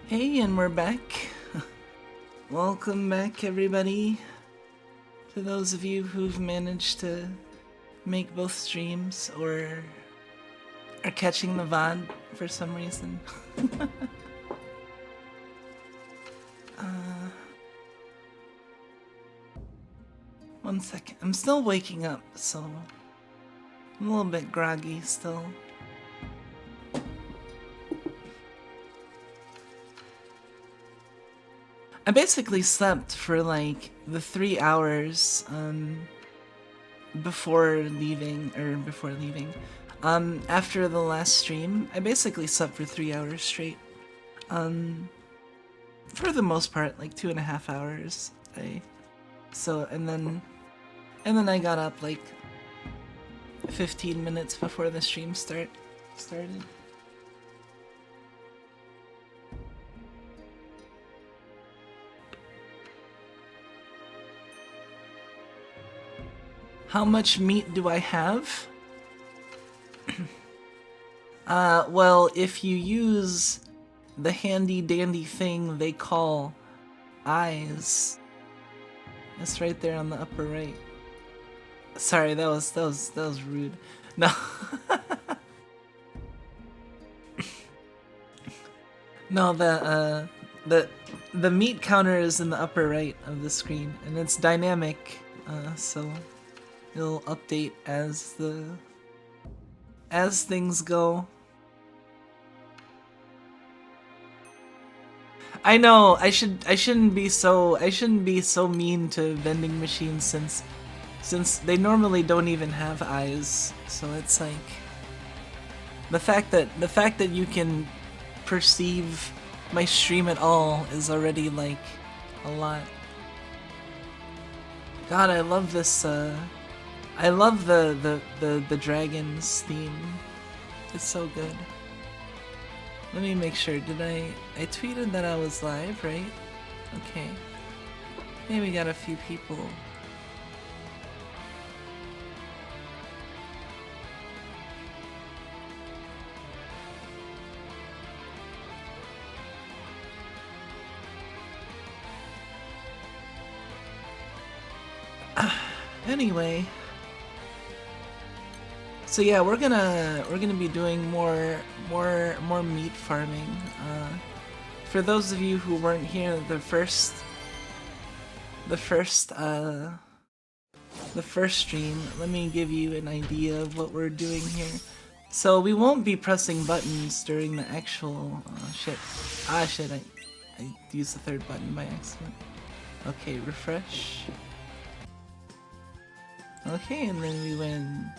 Hey, and we're back. Welcome back, everybody. To those of you who've managed to make both streams or are catching the VOD for some reason. One second. I'm still waking up, so I'm a little bit groggy still. I basically slept for like the 3 hours before leaving. After the last stream, I basically slept for 3 hours straight. For the most part, like 2.5 hours. And then I got up like 15 minutes before the stream started. How much meat do I have? Well, if you use the handy dandy thing they call eyes, it's right there on the upper right. Sorry, that was rude. No. No, the meat counter is in the upper right of the screen, and it's dynamic, so it'll update as things go. I know I shouldn't be so mean to vending machines since they normally don't even have eyes. So it's like the fact that you can perceive my stream at all is already like a lot. God, I love this I love the dragons theme. It's so good. Let me make sure. Did I tweeted that I was live, right? Okay. Maybe we got a few people. Anyway. So yeah, we're gonna be doing more meat farming. For those of you who weren't here the first stream, let me give you an idea of what we're doing here. So we won't be pressing buttons during the actual shit. I used the third button by accident. Okay, refresh. Okay, and then we win.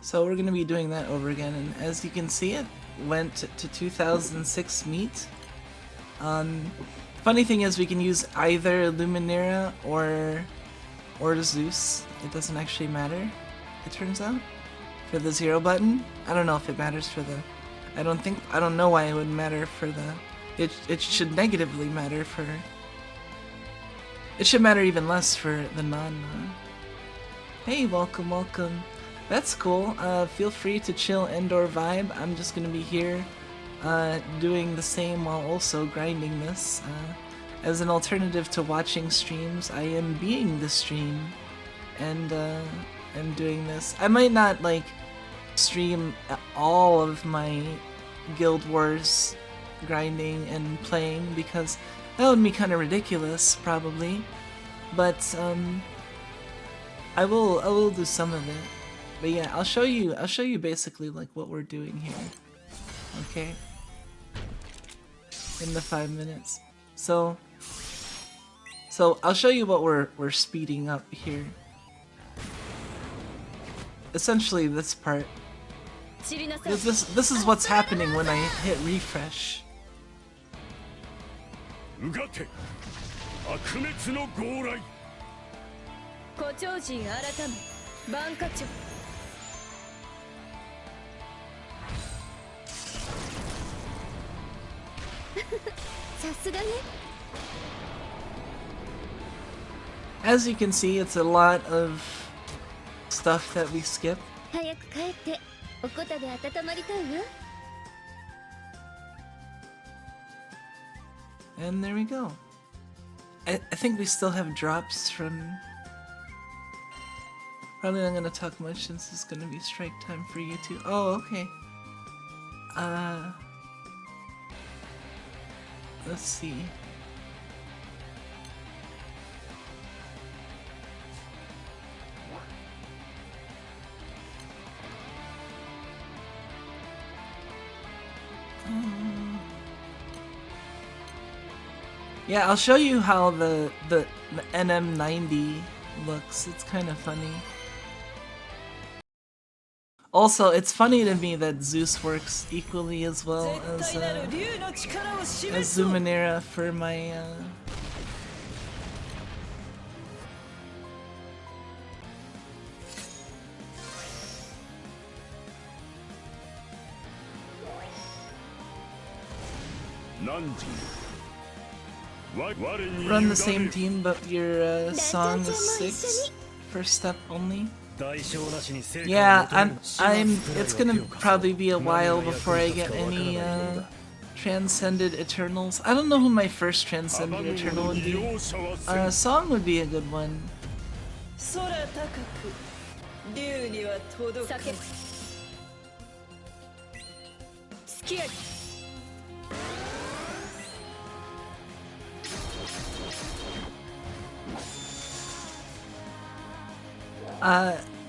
So we're gonna be doing that over again, and as you can see, it went to 2006 meat. Funny thing is, we can use either Luminera or Zeus. It doesn't actually matter, it turns out. For the 0 button, I don't know if it matters for the. I don't know why it would matter for the. It should negatively matter for. It should matter even less for the non. Hey, welcome. That's cool. Feel free to chill and/or vibe. I'm just gonna be here, doing the same while also grinding this. As an alternative to watching streams, I am being the stream, and doing this. I might not like stream all of my Guild Wars grinding and playing because that would be kind of ridiculous, probably. But I will do some of it. But yeah, I'll show you basically like what we're doing here. Okay? In the 5 minutes. So I'll show you what we're speeding up here. Essentially this part. This is what's happening when I hit refresh. As you can see, it's a lot of stuff that we skip. 早く帰っておこたで温まりたいわ。And there we go. I think we still have drops from... Probably not gonna talk much since it's gonna be strike time for you two. Oh, okay. Let's see. Yeah, I'll show you how the NM90 looks. It's kind of funny. Also, it's funny to me that Zeus works equally as well as Luminera for my run the same team, but your song is 6 first step only. Yeah, it's gonna probably be a while before I get any Transcended Eternals. I don't know who my first Transcended Eternal would be. Song would be a good one.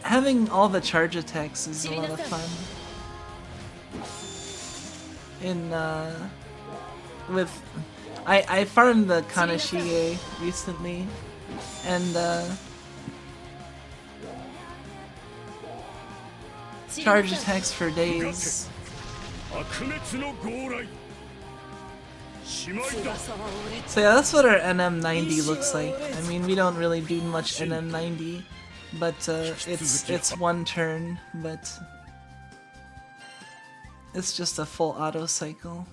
Having all the charge attacks is a lot of fun. I farmed the Kanashige recently, and charge attacks for days. So yeah, that's what our NM90 looks like. I mean, we don't really do much NM90. But it's one turn, but it's just a full auto cycle.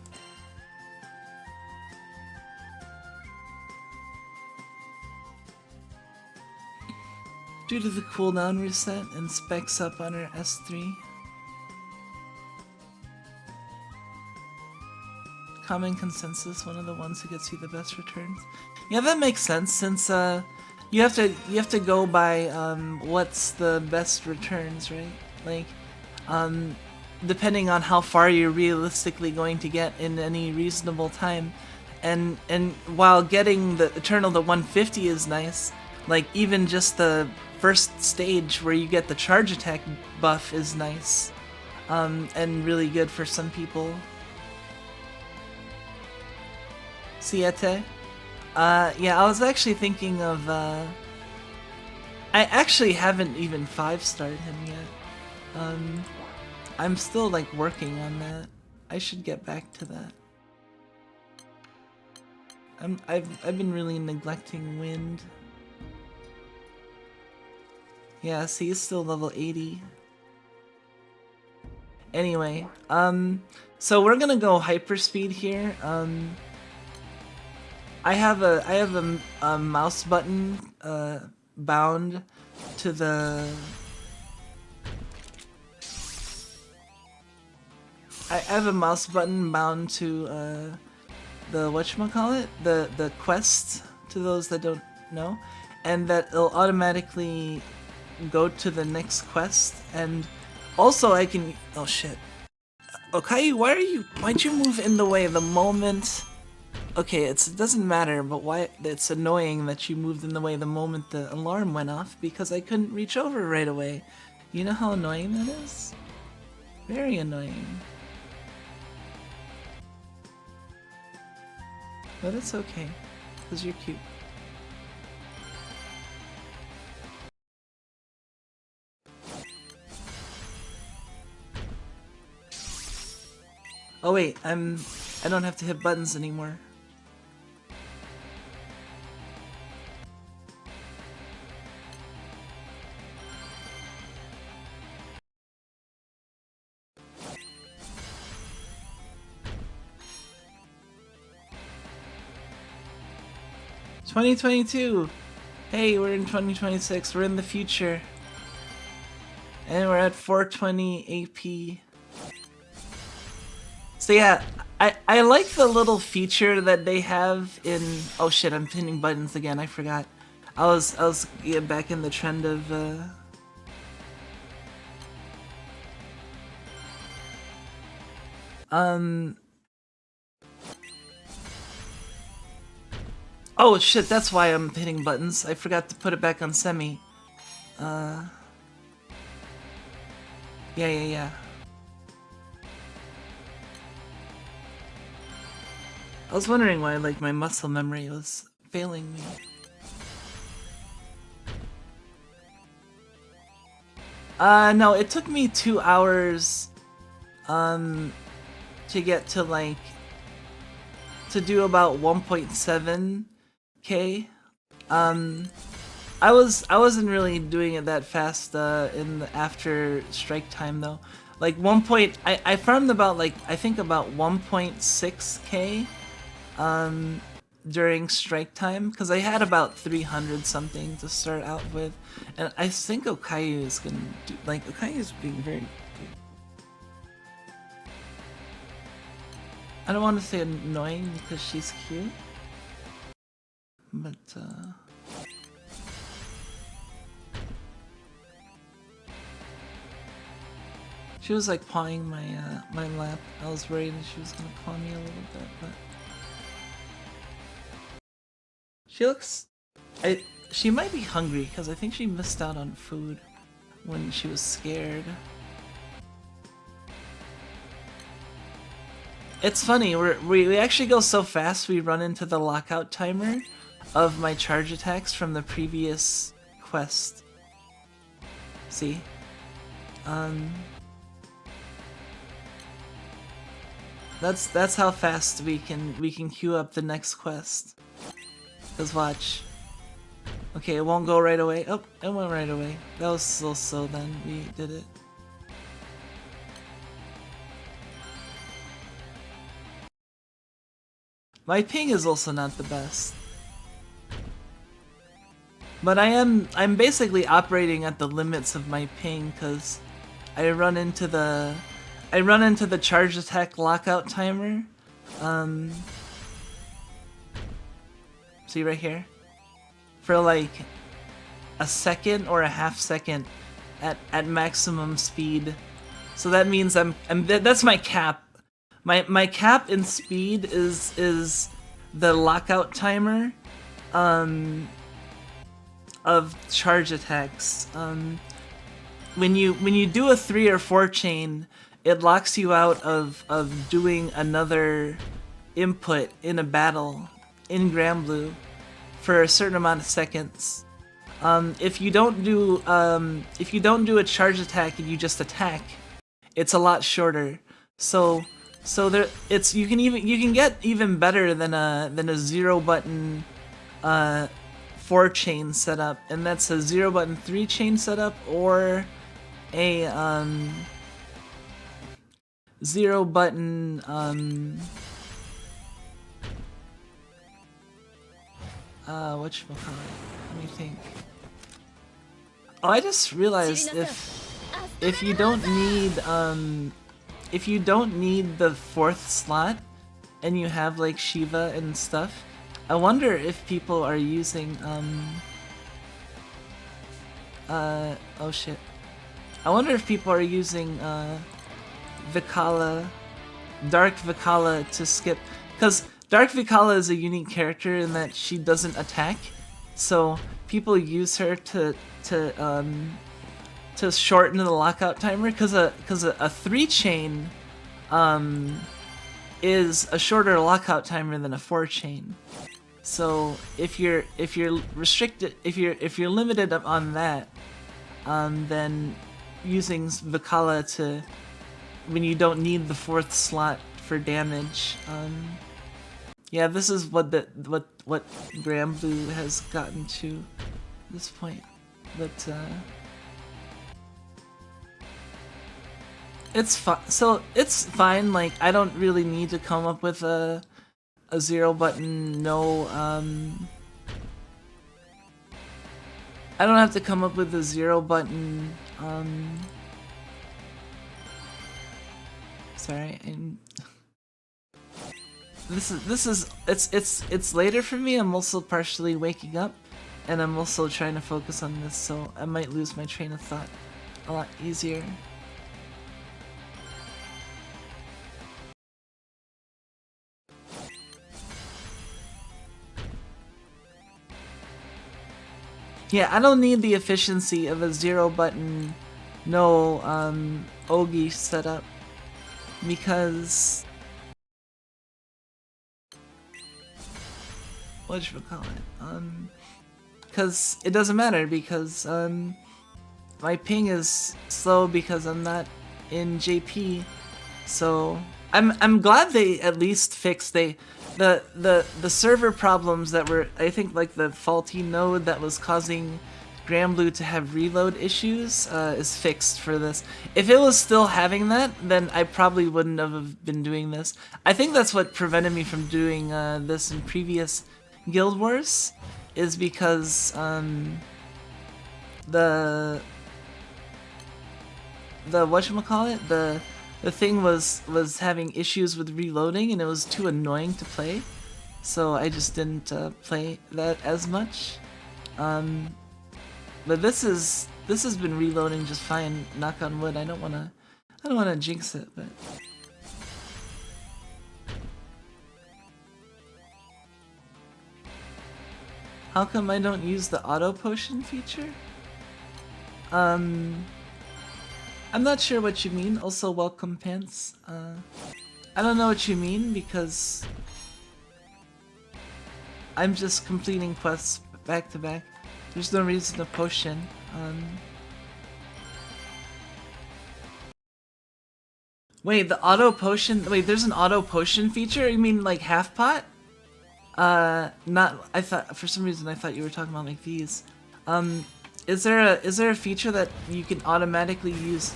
Due to the cooldown reset and specs up on our S3. Common consensus, one of the ones who gets you the best returns. Yeah, that makes sense since you have to go by what's the best returns, right? Like, depending on how far you're realistically going to get in any reasonable time, and while getting the Eternal to 150 is nice, like even just the first stage where you get the charge attack buff is nice, and really good for some people. Siete? Yeah, I was actually thinking of, I actually haven't even 5-starred him yet. I'm still, like, working on that. I should get back to that. I've been really neglecting Wind. Yeah, see, he's still level 80. Anyway, so we're gonna go hyperspeed here. I have a mouse button bound to the. I have a mouse button bound to the whatchamacallit? The quest, to those that don't know, and that it'll automatically go to the next quest, and also I can. Oh shit. Okay, why'd you move in the way the moment? Okay, it doesn't matter, but why it's annoying that you moved in the way the moment the alarm went off, because I couldn't reach over right away. You know how annoying that is? Very annoying. But it's okay, because you're cute. Oh wait, I don't have to hit buttons anymore. "2022! Hey, we're in 2026, we're in the future. And we're at 420 AP. So yeah, I like the little feature that they have in. Oh shit! I'm pinning buttons again. I forgot. I was getting back in the trend of. Oh shit! That's why I'm hitting buttons. I forgot to put it back on semi. Yeah. I was wondering why, like, my muscle memory was failing me. No, it took me 2 hours, to get to, like, to do about 1.7k. I wasn't really doing it that fast, in the after strike time though. Like I farmed about, like, I think about 1.6k, during strike time, because I had about 300 something to start out with, and I think Okayu is gonna do, like, Okayu is being very good. I don't want to say annoying because she's cute, but she was like pawing my my lap. I was worried that she was gonna paw me a little bit, but she looks. She might be hungry because I think she missed out on food when she was scared. It's funny. We actually go so fast we run into the lockout timer of my charge attacks from the previous quest. See? That's how fast we can queue up the next quest. Cause watch. Okay, it won't go right away. Oh, it went right away. That was so then we did it. My ping is also not the best. But I'm basically operating at the limits of my ping because I run into the charge attack lockout timer. See right here? For like a second or a half second at maximum speed. So that means that's my cap. My cap in speed is the lockout timer of charge attacks. When you do a 3 or 4 chain, it locks you out of doing another input in a battle in Granblue for a certain amount of seconds. If you don't do a charge attack and you just attack, it's a lot shorter. So there, you can get even better than a 0 button 4 chain setup, and that's a 0 button 3 chain setup or a 0 button whatchamacallit? Let me think. Oh, I just realized if you don't need the 4th slot and you have like Shiva and stuff, I wonder if people are using oh shit. I wonder if people are using Vikala, Dark Vikala to skip, because Dark Vikala is a unique character in that she doesn't attack, so people use her to shorten the lockout timer, because a 3 chain is a shorter lockout timer than a 4 chain. So if you're restricted, if you're limited on that, then using Vikala to when you don't need the 4th slot for damage. Yeah, this is what Granblue has gotten to at this point, but it's fine. So it's fine. Like, I don't really need to come up with a 0 button. No, I don't have to come up with a 0 button. Sorry, it's later for me. I'm also partially waking up, and I'm also trying to focus on this, so I might lose my train of thought a lot easier. Yeah, I don't need the efficiency of a 0 button, no Ogi setup, because whatchamacallit, because it doesn't matter, because my ping is slow because I'm not in JP, so I'm glad they at least fixed the server problems that were, I think, like the faulty node that was causing Granblue to have reload issues is fixed for this. If it was still having that, then I probably wouldn't have been doing this. I think that's what prevented me from doing this in previous Guild Wars, is because the whatchamacallit, the thing was having issues with reloading, and it was too annoying to play, so I just didn't play that as much. But this has been reloading just fine. Knock on wood. I don't wanna jinx it, but how come I don't use the auto potion feature? I'm not sure what you mean. Also, welcome, Pants. I don't know what you mean, because I'm just completing quests back to back. There's no reason to potion. Wait, the auto potion. Wait, there's an auto potion feature? You mean like half pot? Not. I thought, for some reason I thought you were talking about like these. Is there a feature that you can automatically use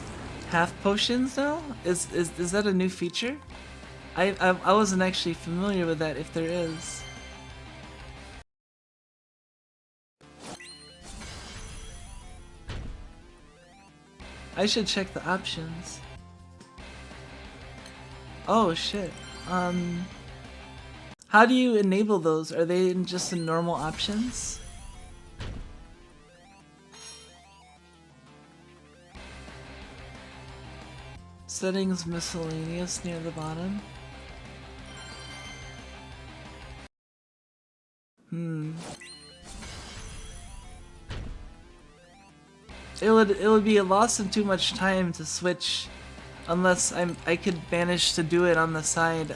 half potions now? Is that a new feature? I wasn't actually familiar with that, if there is. I should check the options. Oh shit. How do you enable those? Are they just in normal options? Settings miscellaneous near the bottom. It would be a loss of too much time to switch, unless I could manage to do it on the side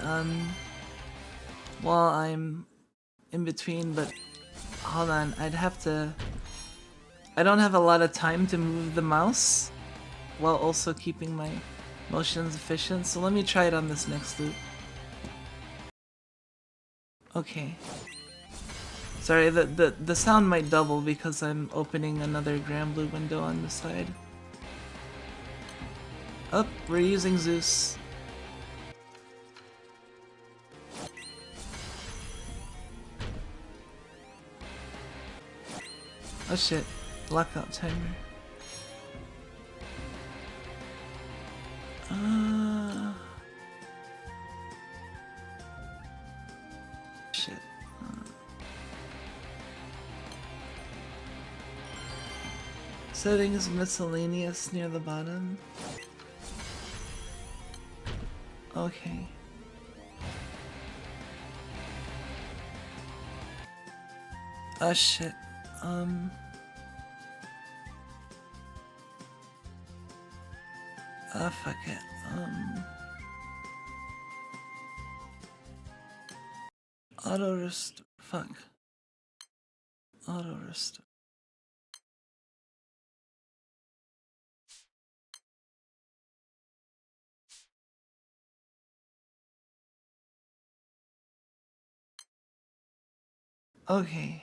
while I'm in between, but hold on, I'd have to. I don't have a lot of time to move the mouse while also keeping my motions efficient, so let me try it on this next loop. Okay. Sorry, the sound might double because I'm opening another Granblue window on the side. Oh, we're using Zeus. Oh shit, lockout timer. Shit. Settings miscellaneous near the bottom. Okay. Oh shit. Oh fuck it. Auto rest. Fuck. Auto rest. Okay.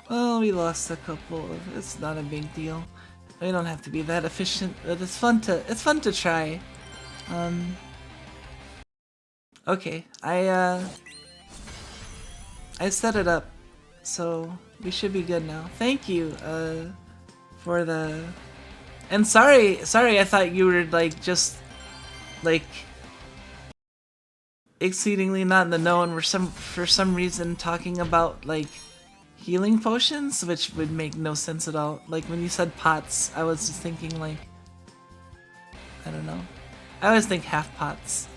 Well, we lost a couple of. It's not a big deal. We don't have to be that efficient, but it's fun to try. Okay, I set it up, so We should be good now. Thank you, for the... And sorry, I thought you were, like, just, like, exceedingly not in the know and were for some reason talking about, like, healing potions, which would make no sense at all. Like, when you said pots, I was just thinking, like, I don't know. I always think half pots.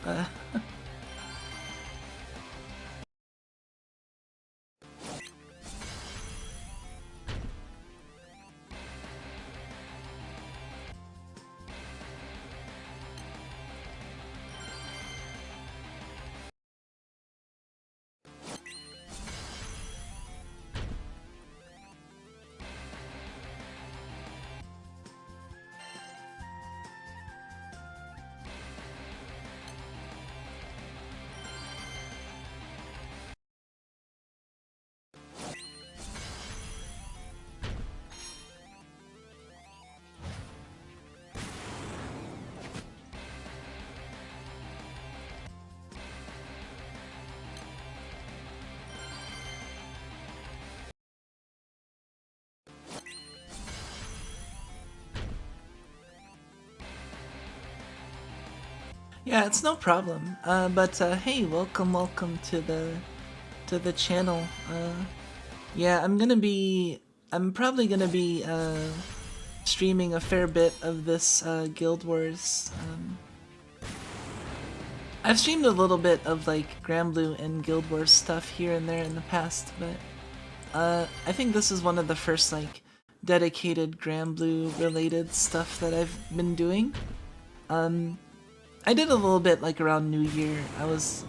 Yeah, it's no problem. But hey, welcome to the channel. Yeah, I'm probably gonna be streaming a fair bit of this Guild Wars. I've streamed a little bit of like Granblue and Guild Wars stuff here and there in the past, but I think this is one of the first like dedicated Granblue related stuff that I've been doing. I did a little bit like around New Year. I was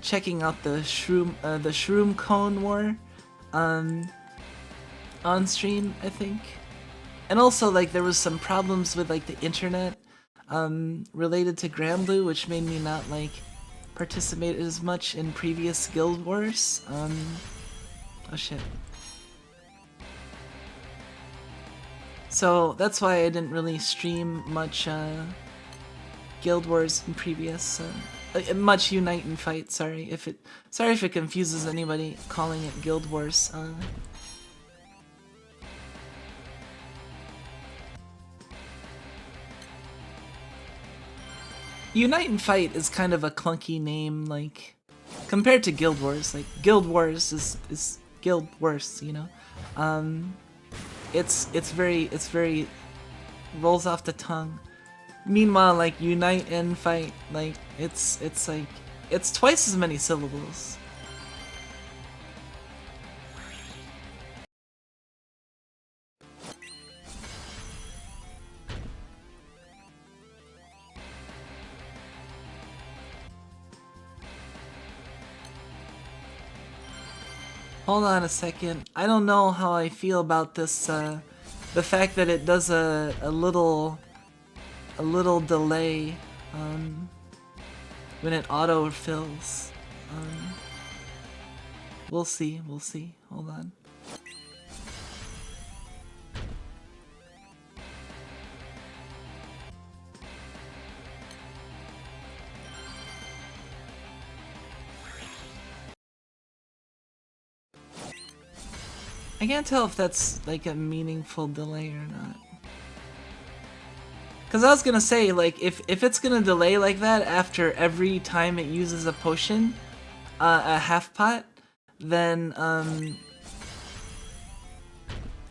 checking out the Shroom Cone War on stream, I think. And also like there was some problems with like the internet related to Granblue, which made me not like participate as much in previous Guild Wars. Oh shit. So that's why I didn't really stream much Guild Wars in previous, much Unite and Fight. Sorry if it confuses anybody calling it Guild Wars. Unite and Fight is kind of a clunky name, like compared to Guild Wars. Like Guild Wars is Guild Wars, you know. It's very rolls off the tongue. Meanwhile, like Unite and Fight, like it's like it's twice as many syllables. Hold on a second. I don't know how I feel about this. The fact that it does a little delay when it auto-fills. We'll see. Hold on. I can't tell if that's like a meaningful delay or not. Cause I was gonna say, like, if it's gonna delay like that after every time it uses a potion, a half pot, then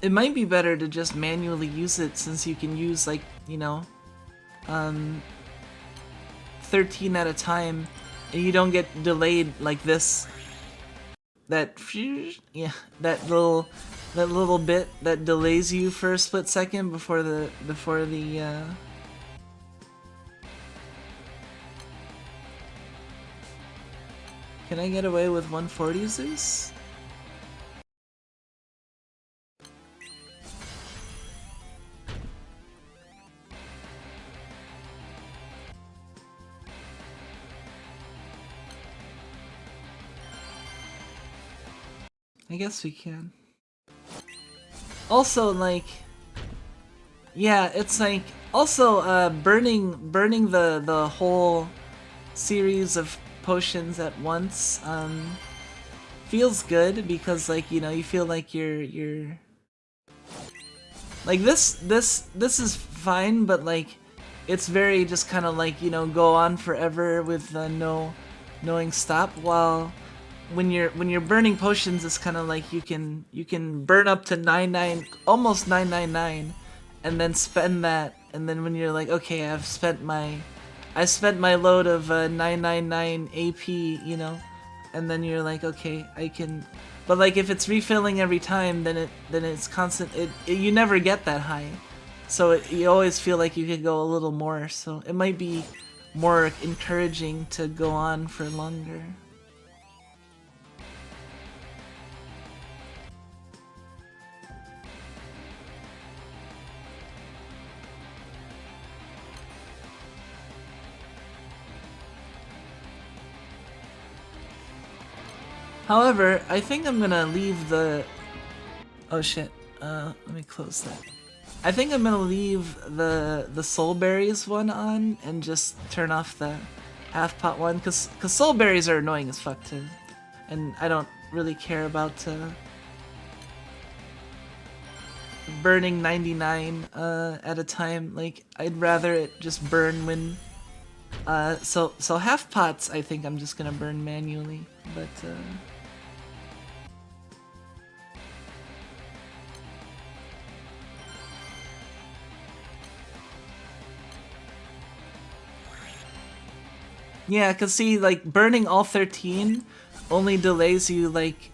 it might be better to just manually use it, since you can use like, you know, 13 at a time, and you don't get delayed like this. That little bit that delays you for a split second before the Can I get away with 140 Zeus? I guess we can. Also, like, yeah, it's like also burning the whole series of potions at once feels good because like, you know, you feel like you're like this is fine, but like it's very just kind of like, you know, go on forever with no knowing stop, while when you're burning potions, it's kind of like you can burn up to 99, almost 999, and then spend that, and then when you're like, okay, I spent my load of 999 AP, you know, and then you're like, okay, I can, but like if it's refilling every time, then it's constant. You never get that high, so you always feel like you could go a little more. So it might be more encouraging to go on for longer. However, I think I'm gonna leave the... Oh shit, let me close that. I think I'm gonna leave the soul berries one on and just turn off the half pot one, cause soul berries are annoying as fuck too, and I don't really care about burning 99 at a time. Like, I'd rather it just burn when so half pots I think I'm just gonna burn manually, but yeah, cause see, like, burning all 13 only delays you, like,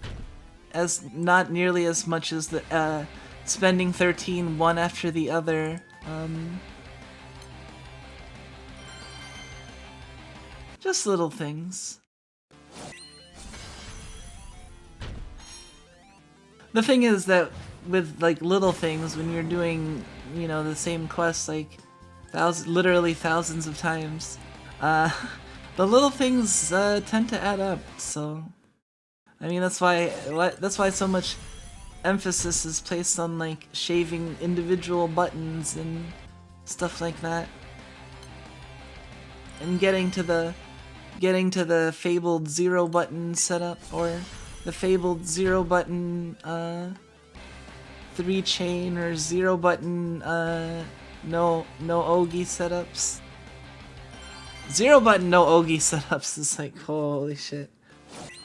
as not nearly as much as the spending 13 one after the other. Just little things. The thing is that with like little things, when you're doing, you know, the same quest like literally thousands of times, the little things tend to add up. So, I mean, that's why so much emphasis is placed on like shaving individual buttons and stuff like that, and getting to the fabled 0 button setup, or the fabled 0 button 3 chain, or 0 button no Ogi setups. 0 button no Ogi setups is like, holy shit.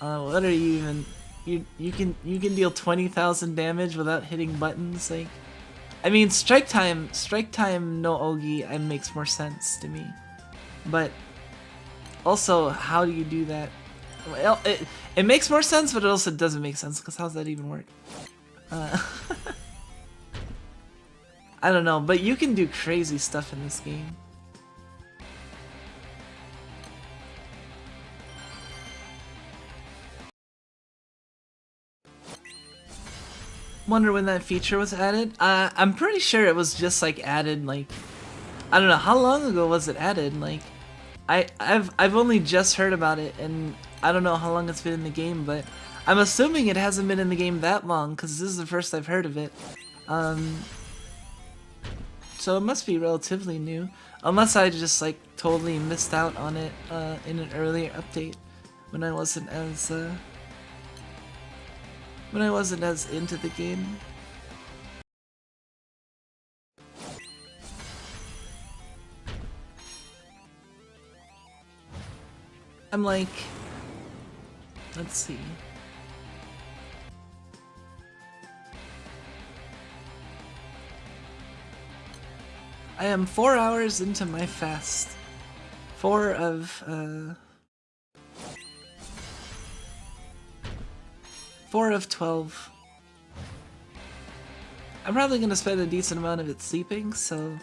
What are you even? You can deal 20,000 damage without hitting buttons. Like, I mean, strike time no Ogi makes more sense to me, but also, how do you do that? Well, it makes more sense, but it also doesn't make sense, because how's that even work? I don't know, but you can do crazy stuff in this game. Wonder when that feature was added? I'm pretty sure it was just like added, like, I don't know, how long ago was it added? Like, I've only just heard about it, and I don't know how long it's been in the game, but I'm assuming it hasn't been in the game that long, because this is the first I've heard of it. So it must be relatively new, unless I just like totally missed out on it in an earlier update when I wasn't as into the game. I'm like, let's see. I am 4 hours into my fast. 4 of 12. I'm probably gonna spend a decent amount of it sleeping, so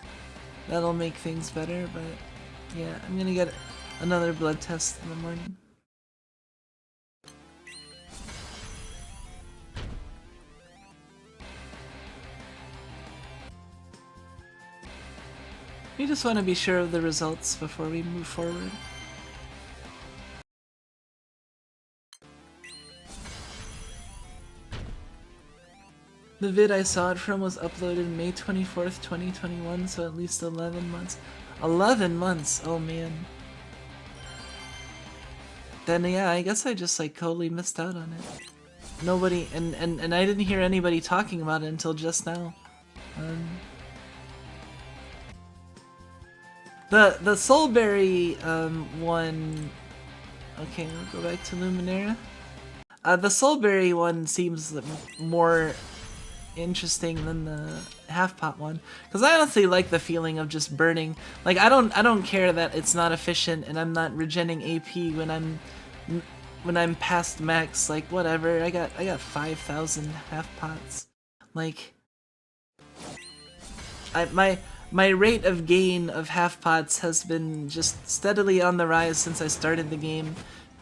that'll make things better, but yeah, I'm gonna get another blood test in the morning. We just want to be sure of the results before we move forward. The vid I saw it from was uploaded May 24th, 2021, so at least 11 months. 11 months! Oh man. Then yeah, I guess I just like totally missed out on it. nobody, and I didn't hear anybody talking about it until just now. The Soulberry one. Okay, we'll go back to Luminera. The Soulberry one seems more interesting than the half pot one, because I honestly like the feeling of just burning. Like I don't care that it's not efficient and I'm not regenning AP when I'm past max. Like whatever, I got 5,000 half pots. Like my rate of gain of half pots has been just steadily on the rise since I started the game,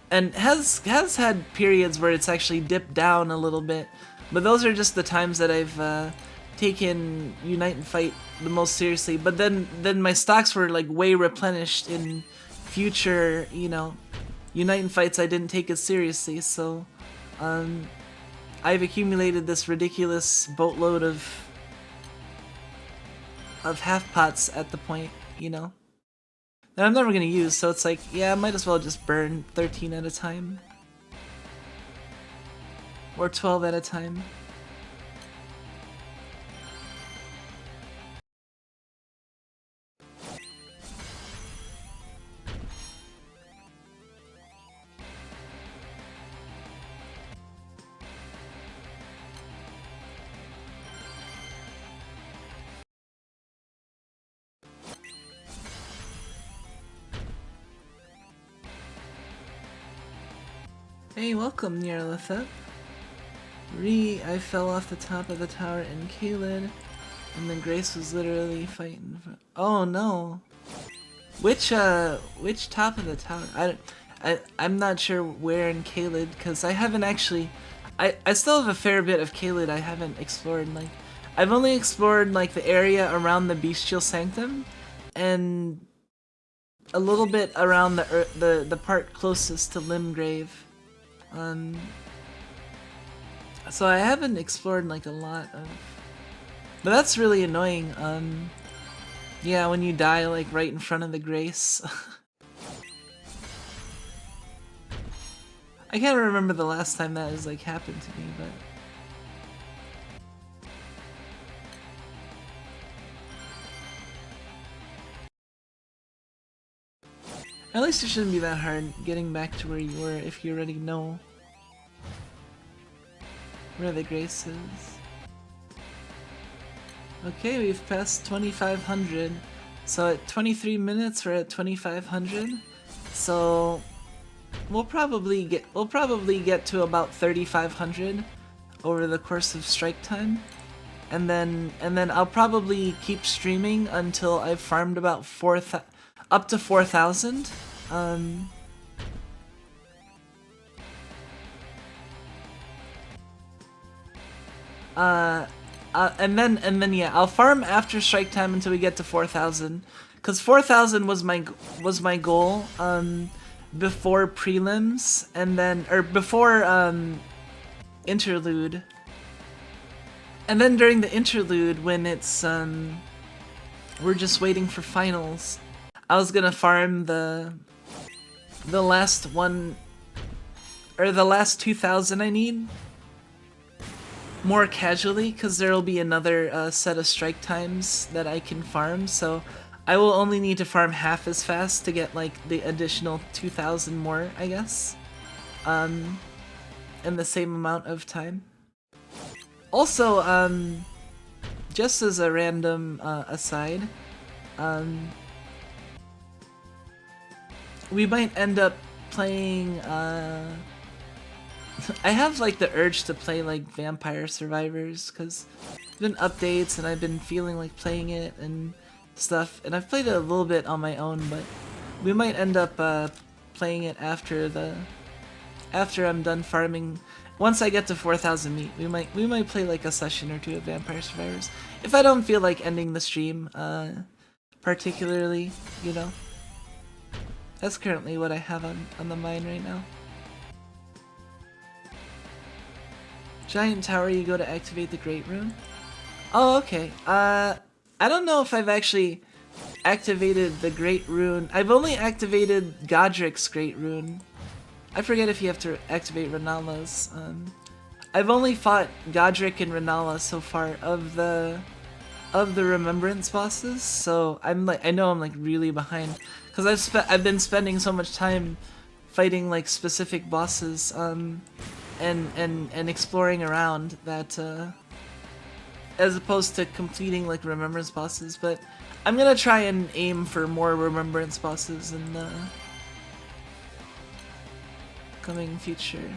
and has had periods where it's actually dipped down a little bit. But those are just the times that I've taken Unite and Fight the most seriously. But then my stocks were like way replenished in future, you know, Unite and Fights I didn't take as seriously. So I've accumulated this ridiculous boatload of half pots at the point, you know, that I'm never gonna use. So it's like, yeah, I might as well just burn 13 at a time. Or 12 at a time. Hey, welcome, Nyarlathep. I fell off the top of the tower in Kaled, and then Grace was literally fighting for— oh no! Which top of the tower? I'm not sure where in Kaled, because I haven't actually— I still have a fair bit of Kaled I haven't explored. Like, I've only explored like the area around the Bestial Sanctum, and a little bit around the part closest to Limgrave. So I haven't explored like a lot of— but that's really annoying. Yeah, when you die like right in front of the Grace. I can't remember the last time that has like happened to me, but at least it shouldn't be that hard getting back to where you were if you already know where the Grace is. Okay, we've passed 2,500. So at 23 minutes, we're at 2,500. So we'll probably get to about 3,500 over the course of strike time, and then I'll probably keep streaming until I've farmed about up to 4,000. And then yeah, I'll farm after strike time until we get to 4,000, because 4,000 was my goal before prelims, and then before interlude, and then during the interlude when it's we're just waiting for finals, I was gonna farm the last one, or the last 2,000 I need, more casually, because there'll be another set of strike times that I can farm, so I will only need to farm half as fast to get like the additional 2,000 more, I guess, in the same amount of time. Also, just as a random aside, we might end up playing I have like the urge to play like Vampire Survivors, because there's been updates and I've been feeling like playing it and stuff, and I've played it a little bit on my own, but we might end up playing it after I'm done farming. Once I get to 4,000 meat, we might play like a session or two of Vampire Survivors, if I don't feel like ending the stream particularly, you know. That's currently what I have on the mind right now. Giant tower, you go to activate the Great Rune? Oh, okay. I don't know if I've actually activated the Great Rune. I've only activated Godric's Great Rune. I forget if you have to activate Renala's. I've only fought Godric and Renala so far of the Remembrance bosses, so I'm like, I know I'm like really behind because I've been spending so much time fighting like specific bosses and exploring around that as opposed to completing like Remembrance bosses. But I'm gonna try and aim for more Remembrance bosses in the coming future.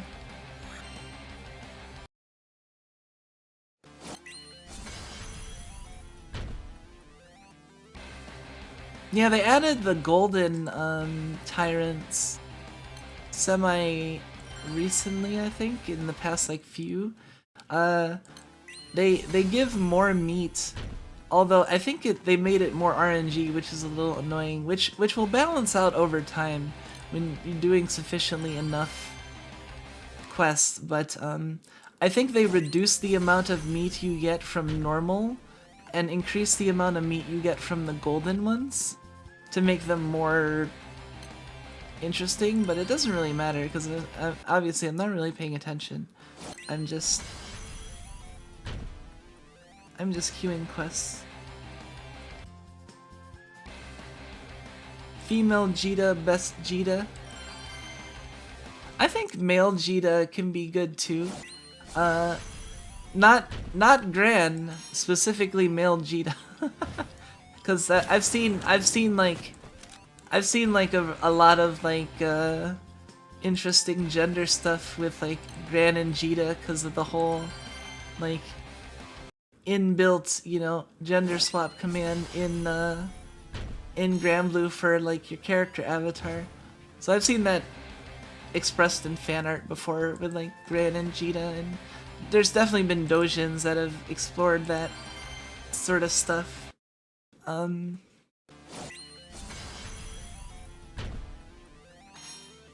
Yeah, they added the golden tyrants semi-recently, I think, in the past like few. They give more meat, although I think they made it more RNG, which is a little annoying, which will balance out over time when you're doing sufficiently enough quests. But I think they reduce the amount of meat you get from normal and increase the amount of meat you get from the golden ones to make them more interesting, but it doesn't really matter because obviously I'm not really paying attention. I'm just queuing quests. Female Jita, best Jita. I think male Jita can be good too. Not Gran, specifically male Jita. Cause I've seen like a lot of like interesting gender stuff with like Gran and Jita because of the whole like inbuilt, you know, gender swap command in Granblue for like your character avatar. So I've seen that expressed in fan art before with like Gran and Jita, and there's definitely been doujins that have explored that sort of stuff.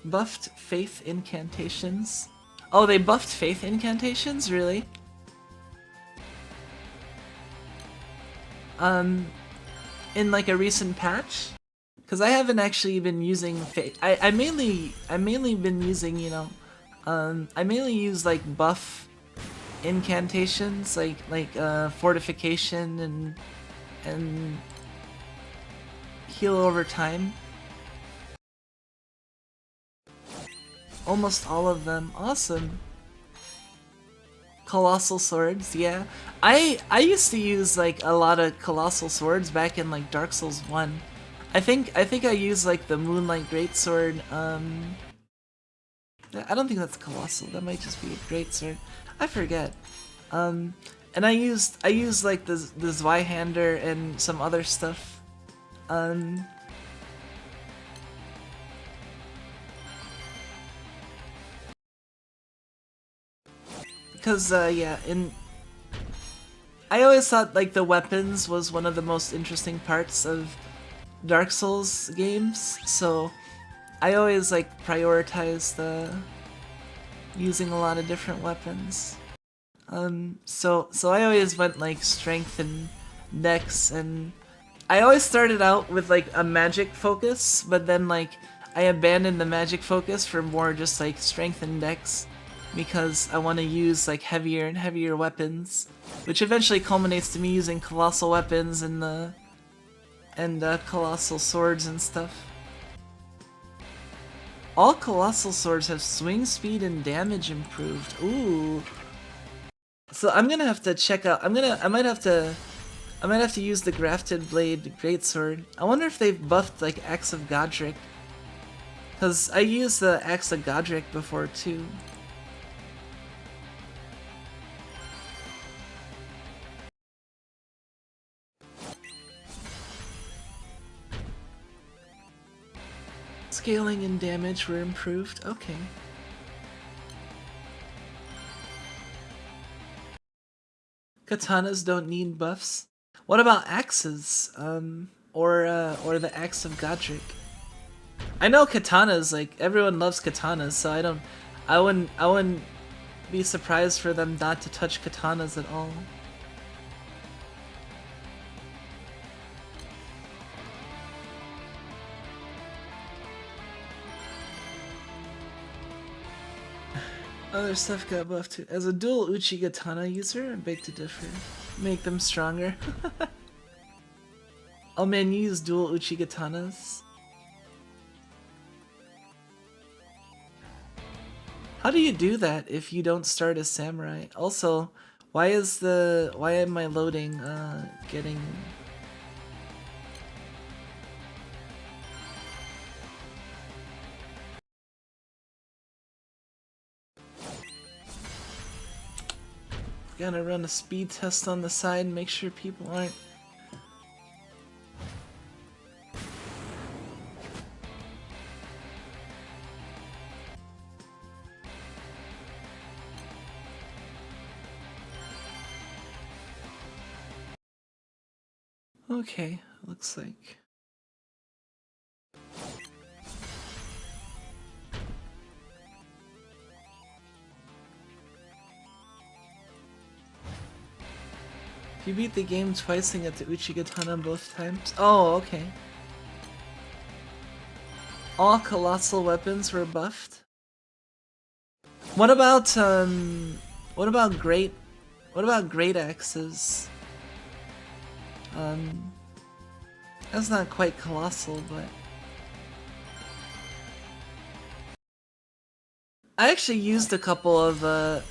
Buffed Faith Incantations. Oh, they buffed Faith Incantations? Really? In like a recent patch? Because I haven't actually been using Faith. I mainly been using, you know, I mainly use like buff incantations, like fortification and heal over time. Almost all of them. Awesome. Colossal swords, yeah. I used to use like a lot of colossal swords back in like Dark Souls 1. I think I used like the Moonlight Greatsword. I don't think that's colossal. That might just be a greatsword. I forget. And I used like the Zweihander and some other stuff. Because yeah, I always thought like the weapons was one of the most interesting parts of Dark Souls games, so I always like prioritized using a lot of different weapons. So I always went like strength and dex, and I always started out with like a magic focus, but then like I abandoned the magic focus for more just like strength and dex because I want to use like heavier and heavier weapons, which eventually culminates to me using colossal weapons and colossal swords and stuff. All colossal swords have swing speed and damage improved. Ooh. So I'm gonna have to check out. I might have to use the Grafted Blade Greatsword. I wonder if they've buffed like Axe of Godric, cause I used the Axe of Godric before too. Scaling and damage were improved. Okay. Katanas don't need buffs. What about axes? Or the Axe of Godric? I know katanas, like everyone loves katanas, so I wouldn't be surprised for them not to touch katanas at all. Other stuff got buffed too. As a dual Uchigatana user, I beg to differ. Make them stronger. Oh man, you use dual Uchigatanas? How do you do that if you don't start as samurai? Also, why am I loading, getting... Gotta run a speed test on the side and make sure people aren't... Okay, looks like... If you beat the game twice and get the Uchigatana both times... Oh, okay. All colossal weapons were buffed? What about great axes? That's not quite colossal, but... I actually used a couple of,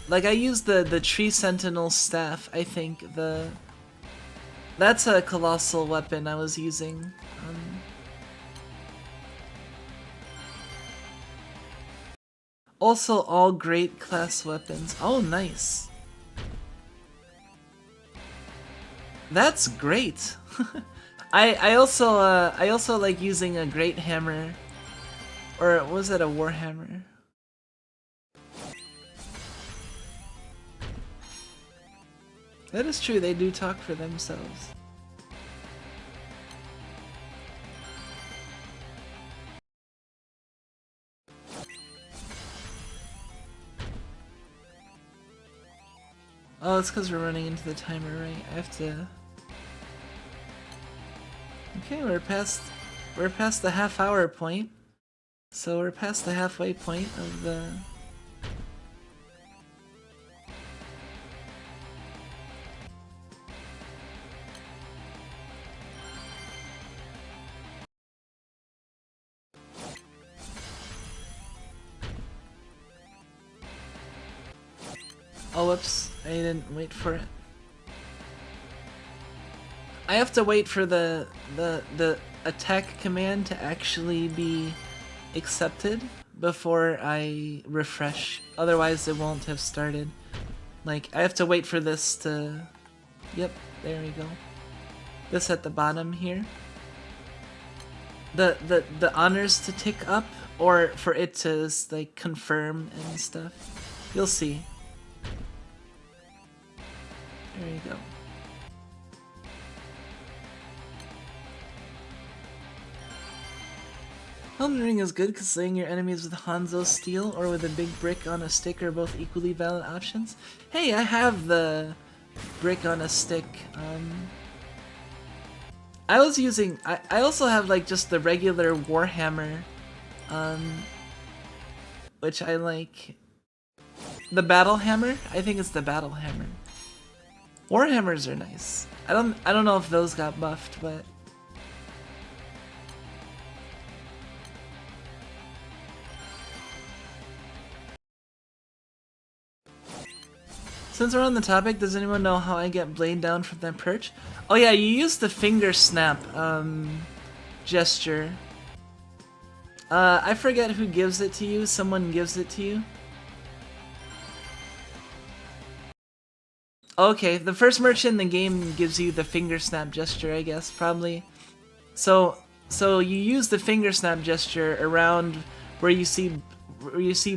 like I used the Tree Sentinel staff, I think, that's a colossal weapon I was using. Also all great class weapons. Oh, nice. That's great. I also like using a great hammer, or was it a war hammer? That is true, they do talk for themselves. Oh, it's because we're running into the timer, right? I have to... Okay, we're past the half-hour point. So we're past the halfway point of the... Oh, whoops. I didn't wait for it. I have to wait for the attack command to actually be accepted before I refresh. Otherwise it won't have started. Like, I have to wait for this to... Yep, there we go. This at the bottom here. The honors to tick up, or for it to, like, confirm and stuff. You'll see. There you go. Elden Ring is good because slaying your enemies with Hanzo Steel or with a big brick on a stick are both equally valid options. Hey, I have the brick on a stick. I was using... I also have like just the regular Warhammer, which I like. The Battle Hammer? I think it's the Battle Hammer. Warhammers are nice. I don't know if those got buffed, but... Since we're on the topic, does anyone know how I get Blade down from that perch? Oh yeah, you use the finger snap gesture. I forget who gives it to you. Someone gives it to you. Okay, the first merchant in the game gives you the finger snap gesture, I guess, probably. So you use the finger snap gesture around where you see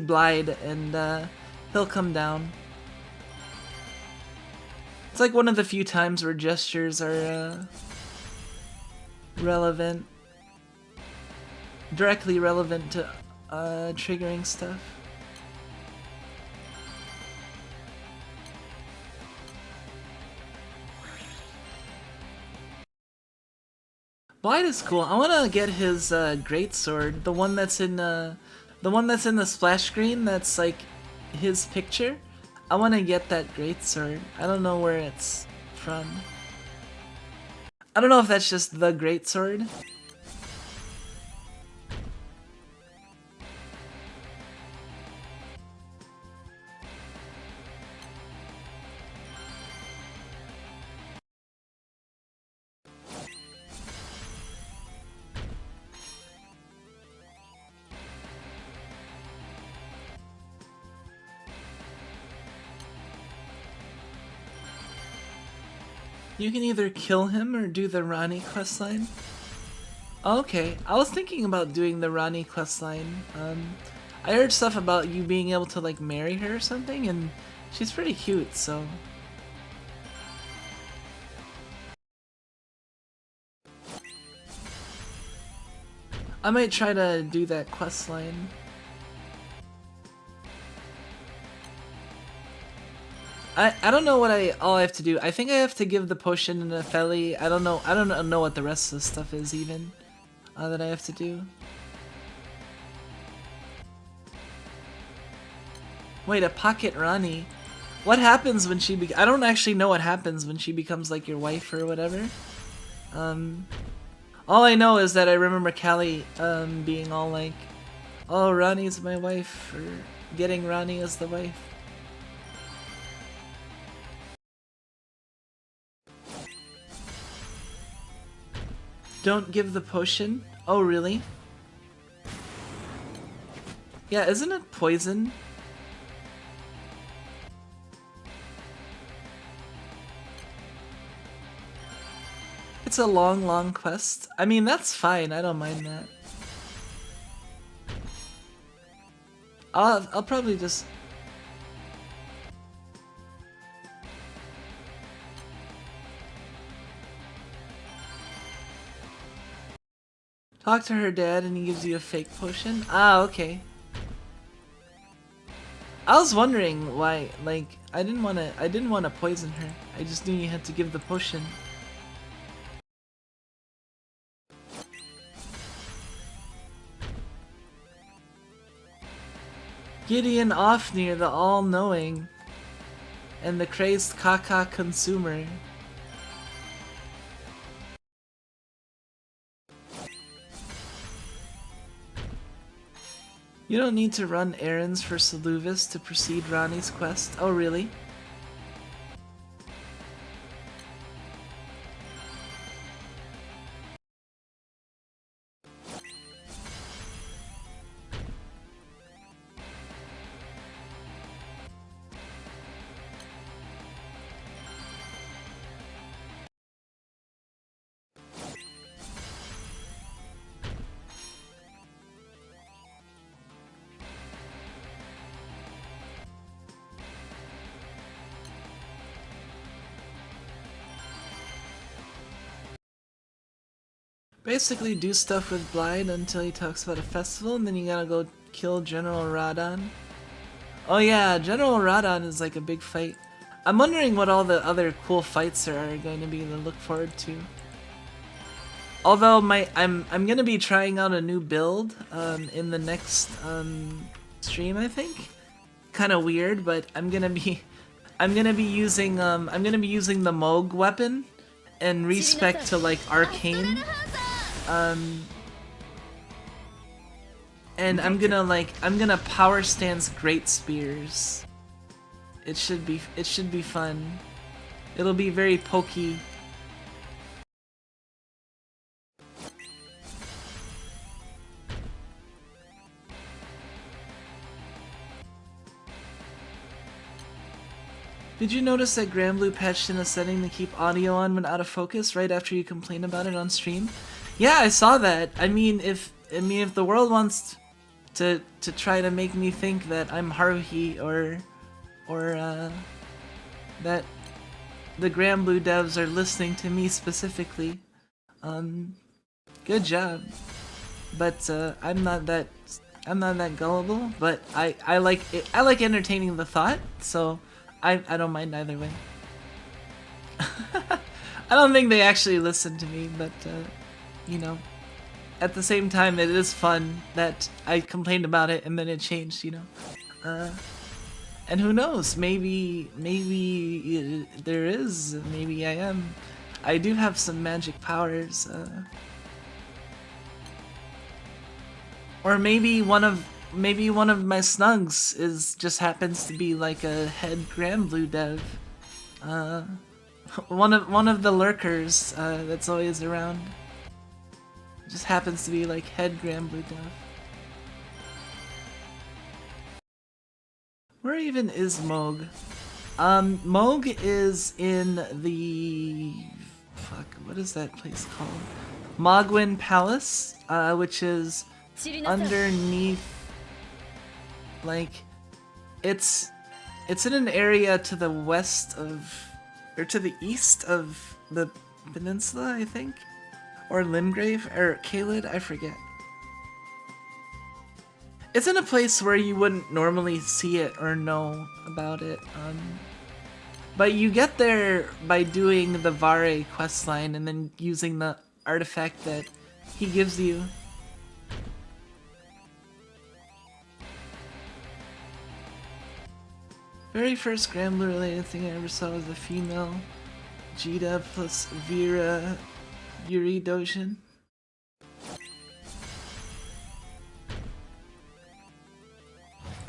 Blade, and he'll come down. It's like one of the few times where gestures are relevant, directly relevant to triggering stuff. Blade is cool. I want to get his greatsword, the one that's in the splash screen. That's like his picture. I want to get that greatsword. I don't know where it's from. I don't know if that's just the greatsword. You can either kill him or do the Rani questline. Okay, I was thinking about doing the Rani questline. I heard stuff about you being able to like marry her or something, and she's pretty cute, so... I might try to do that questline. I don't know what all I have to do. I think I have to give the potion to Nefeli. I don't know what the rest of the stuff is even that I have to do. Wait, a pocket Rani. What happens when she I don't actually know what happens when she becomes like your wife or whatever. All I know is that I remember Callie being all like, "Oh, Rani's my wife," or getting Rani as the wife. Don't give the potion? Oh, really? Yeah, isn't it poison? It's a long, long quest. I mean, that's fine. I don't mind that. I'll probably just... Talk to her dad and he gives you a fake potion? Ah, okay. I was wondering why, like, I didn't want to poison her. I just knew you had to give the potion. Gideon Ofnir, the all-knowing, and the crazed caca consumer. You don't need to run errands for Saluvis to proceed Rani's quest. Oh, really? Basically do stuff with Blind until he talks about a festival, and then you gotta go kill General Radon. Oh yeah, General Radon is like a big fight. I'm wondering what all the other cool fights there are going to be to look forward to. Although I'm gonna be trying out a new build in the next stream, I think. Kind of weird, but I'm gonna be using the Moog weapon in respect to like Arcane. And I'm gonna power stance Great Spears. It should be fun. It'll be very pokey. Did you notice that Granblue patched in a setting to keep audio on when out of focus right after you complain about it on stream? Yeah, I saw that. I mean, if the world wants to try to make me think that I'm Haruhi or that the Granblue devs are listening to me specifically, good job. But I'm not that gullible. But I like it. I like entertaining the thought, so I don't mind either way. I don't think they actually listen to me, but you know, at the same time, it is fun that I complained about it and then it changed, you know. And who knows, maybe there is, maybe I am. I do have some magic powers, or maybe one of my snugs just happens to be like a head Granblue dev. One of the lurkers that's always around just happens to be like head Granblue dev. Where even is Moog? Moog is in the... fuck, what is that place called? Mogwin Palace, which is underneath... like... It's in an area to the west of... or to the east of the peninsula, I think? Or Limgrave, or Caelid, I forget. It's in a place where you wouldn't normally see it or know about it, but you get there by doing the Vare questline and then using the artifact that he gives you. Very first Granblue related thing I ever saw was a female Jita plus Vera Yuri Dojin.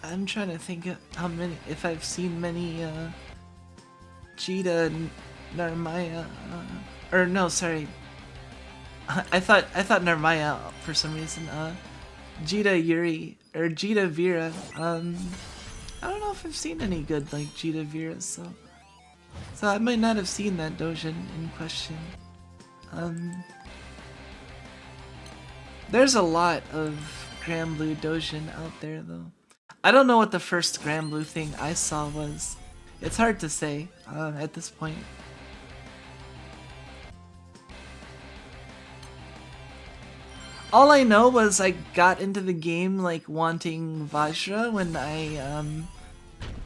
I'm trying to think of how many, if I've seen many Jita Narmaya, or no, sorry. I thought Narmaya for some reason. Jita Yuri or Jita Vera. I don't know if I've seen any good like Jita Veras, so I might not have seen that Dojin in question. There's a lot of Granblue Dojin out there though. I don't know what the first Granblue thing I saw was. It's hard to say at this point. All I know was I got into the game like wanting Vajra when I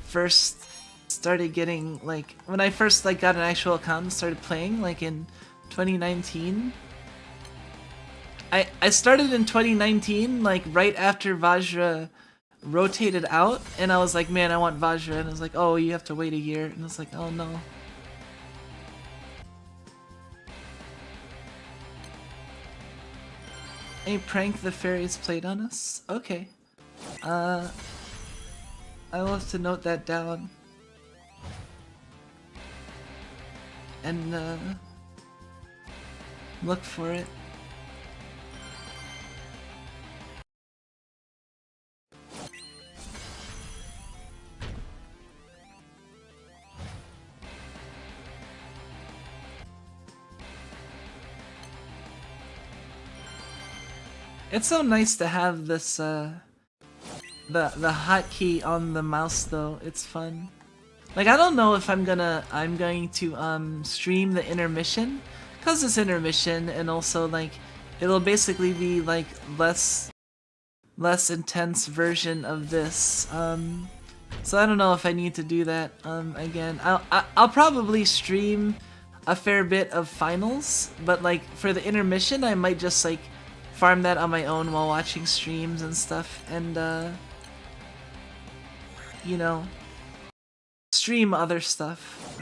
first started getting like when I first like got an actual account and started playing like in 2019. I started in 2019 like right after Vajra rotated out, and I was like, man, I want Vajra, and I was like, oh, you have to wait a year, and I was like, oh no. A prank the fairies played on us? Okay. I'll have to note that down. And look for it. It's so nice to have this, the hotkey on the mouse though. It's fun. Like, I don't know if I'm going to, stream the intermission, cause it's intermission, and also, like, it'll basically be, like, less intense version of this, so I don't know if I need to do that, again. I'll probably stream a fair bit of finals, but, like, for the intermission, I might just, like, farm that on my own while watching streams and stuff, and you know, stream other stuff.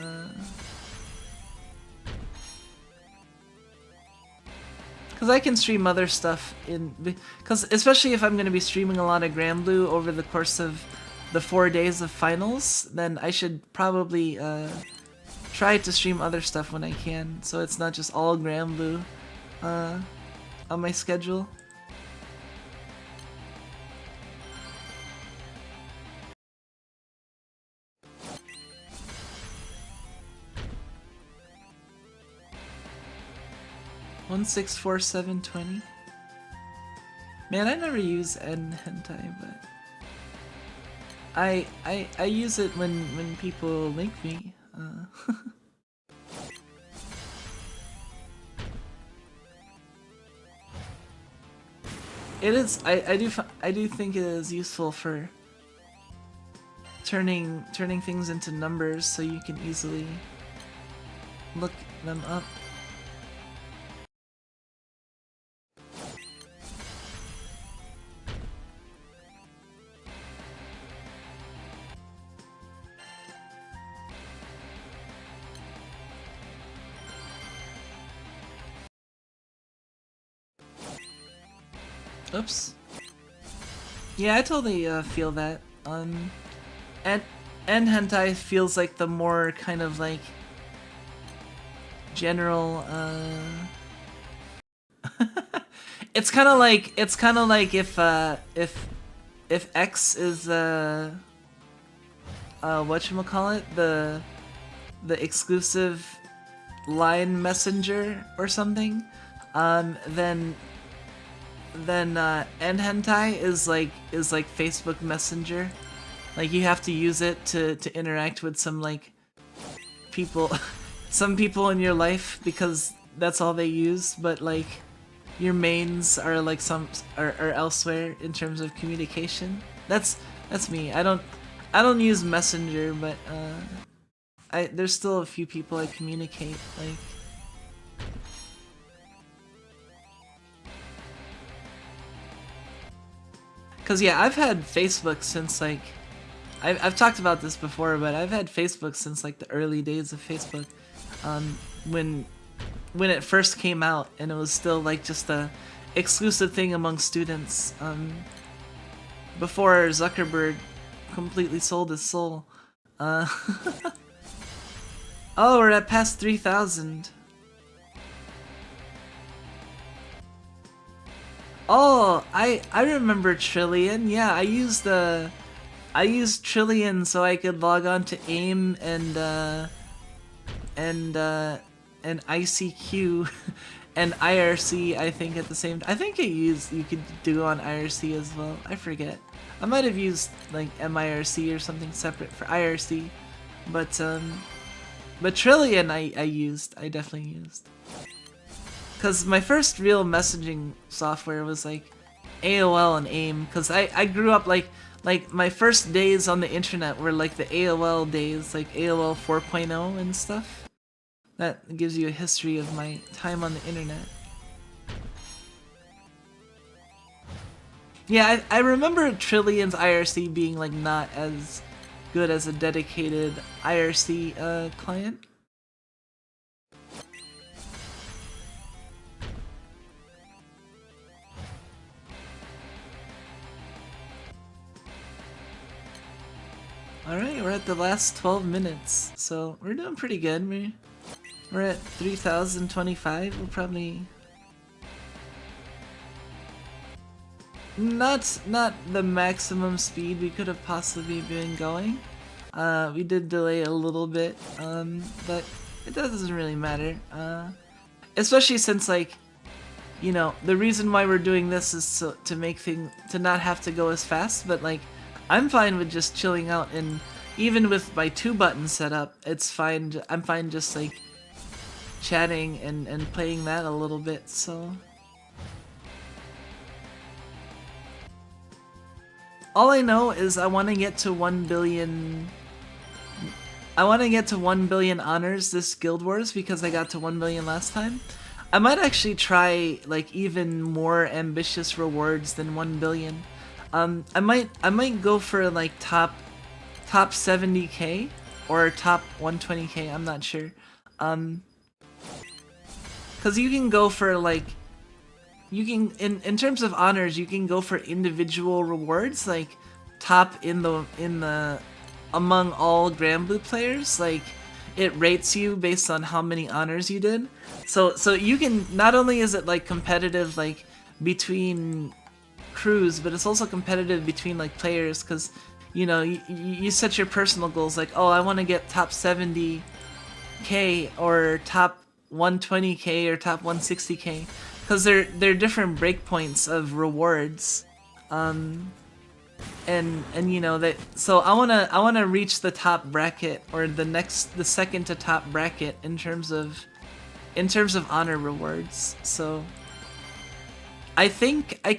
Cause I can stream other stuff cause especially if I'm gonna be streaming a lot of Granblue over the course of the 4 days of finals, then I should probably try to stream other stuff when I can, so it's not just all Granblue on my schedule. $1,647.20. Man, I never use N hentai, but I use it when people link me. It is. I do think it is useful for turning things into numbers, so you can easily look them up. Oops. Yeah, I totally feel that. And hentai feels like the more kind of like general. It's kind of like if X is whatchamacallit, the exclusive line messenger or something, then end hentai is like Facebook Messenger. Like you have to use it to interact with some like people, some people in your life because that's all they use. But like your mains are like are elsewhere in terms of communication. That's me. I don't use Messenger, but there's still a few people I communicate like. Cause yeah, I've had Facebook since like, I've talked about this before, but I've had Facebook since like the early days of Facebook, when it first came out, and it was still like just a exclusive thing among students, before Zuckerberg completely sold his soul. Oh, we're at past 3,000. Oh, I remember Trillion. Yeah, I used Trillion so I could log on to AIM and ICQ and IRC. I think at the same time. I think you could do on IRC as well. I forget. I might have used like MIRC or something separate for IRC, but Trillion I definitely used. Because my first real messaging software was like AOL and AIM, because I grew up like my first days on the internet were like the AOL days, like AOL 4.0 and stuff. That gives you a history of my time on the internet. Yeah, I remember Trillion's IRC being like not as good as a dedicated IRC client. Alright, we're at the last 12 minutes, so we're doing pretty good. We're at 3,025. We'll probably... Not the maximum speed we could have possibly been going. We did delay a little bit, but it doesn't really matter. Especially since, like, you know, the reason why we're doing this is to not have to go as fast, but like, I'm fine with just chilling out, and even with my 2-button setup, it's fine. I'm fine just like chatting and playing that a little bit, so. All I know is I want to get to 1 billion. I want to get to 1 billion honors this Guild Wars because I got to 1 billion last time. I might actually try like even more ambitious rewards than 1 billion. I might go for like top 70k or top 120k. I'm not sure. Cause you can go for like, you can in terms of honors, you can go for individual rewards like top in the among all Granblue players. Like it rates you based on how many honors you did. So you can, not only is it like competitive like between crews, but it's also competitive between like players, because you know you set your personal goals like, oh, I want to get top 70k or top 120k or top 160k, because they're different breakpoints of rewards, and you know that. So I wanna reach the top bracket, or the second to top bracket in terms of honor rewards. So I think I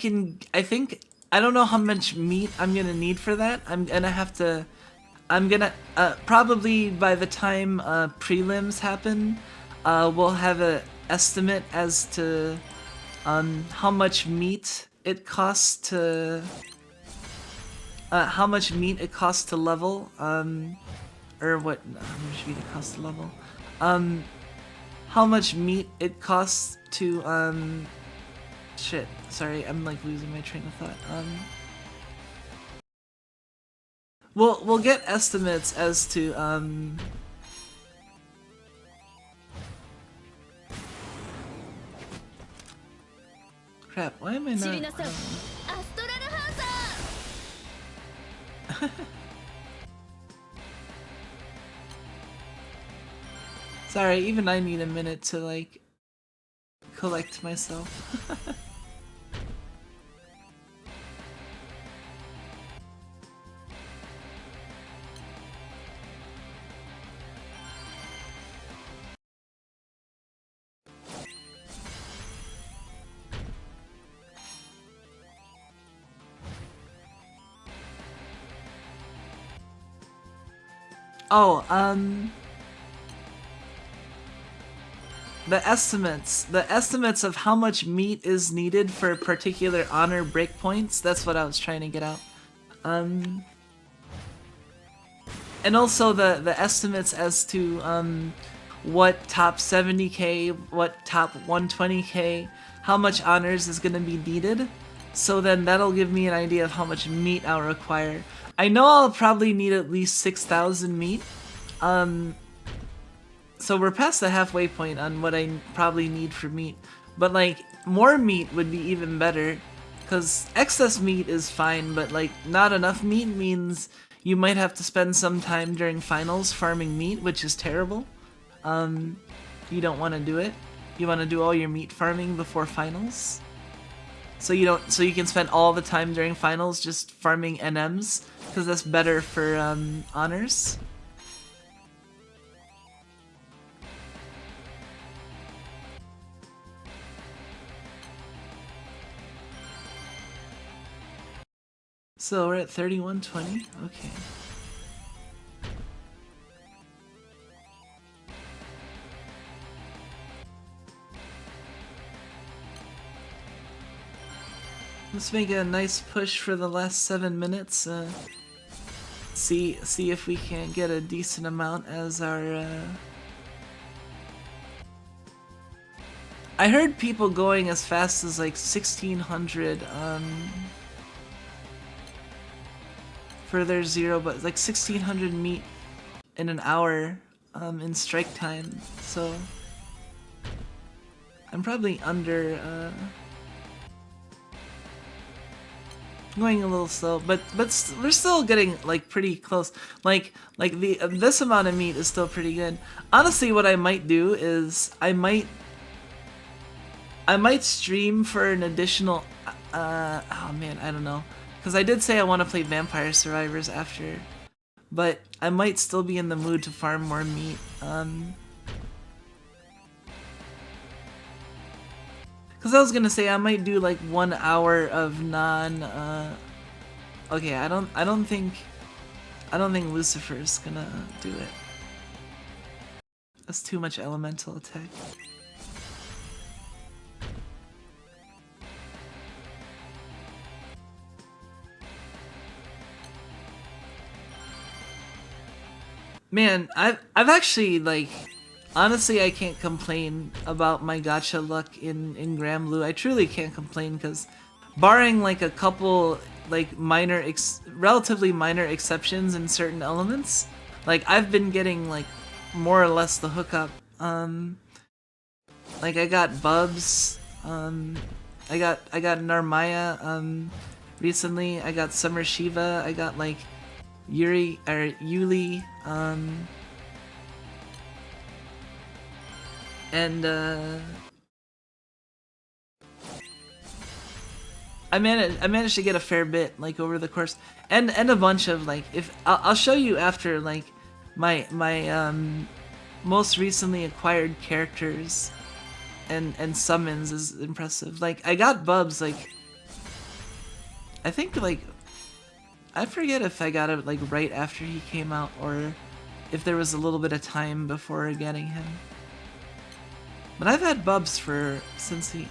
don't know how much meat I'm gonna need for that. I'm gonna probably by the time prelims happen, we'll have an estimate as to how much meat it costs to level, or what? How much meat it costs to level? How much meat it costs to Shit. Sorry, I'm like losing my train of thought. We'll get estimates as to crap, why am I not Sorry, even I need a minute to like collect myself. Oh, the estimates of how much meat is needed for particular honor breakpoints, that's what I was trying to get out. And also the estimates as to what top 70k, what top 120k, how much honors is gonna be needed. So then that'll give me an idea of how much meat I'll require. I know I'll probably need at least 6,000 meat. So we're past the halfway point on what I probably need for meat. But like, more meat would be even better. Because excess meat is fine, but like, not enough meat means you might have to spend some time during finals farming meat, which is terrible. You don't want to do it. You want to do all your meat farming before finals. So you can spend all the time during finals just farming NMs, because that's better for honors. So we're at 3120? Okay. Let's make a nice push for the last 7 minutes. See if we can't get a decent amount as our. I heard people going as fast as like 1600 for their zero, but like 1600 meat in an hour in strike time. So I'm probably under. Going a little slow, but we're still getting like pretty close. Like this amount of meat is still pretty good. Honestly, what I might do is I might stream for an additional. Oh man, I don't know, because I did say I want to play Vampire Survivors after, but I might still be in the mood to farm more meat. Because I was gonna say I might do like 1 hour of non. Okay, I don't think Lucifer's gonna do it. That's too much elemental attack. Man, I've actually like. Honestly, I can't complain about my gacha luck in Granblue. I truly can't complain, because barring like a couple like relatively minor exceptions in certain elements, like I've been getting like more or less the hookup. Like I got Bubs, I got Narmaya recently. I got Summer Shiva. I got like Yuli. And I managed to get a fair bit like over the course, and a bunch of like, if I'll show you after, like my most recently acquired characters and summons is impressive. Like I got Bubs, like I think like I forget if I got it like right after he came out or if there was a little bit of time before getting him. But I've had Bubs since he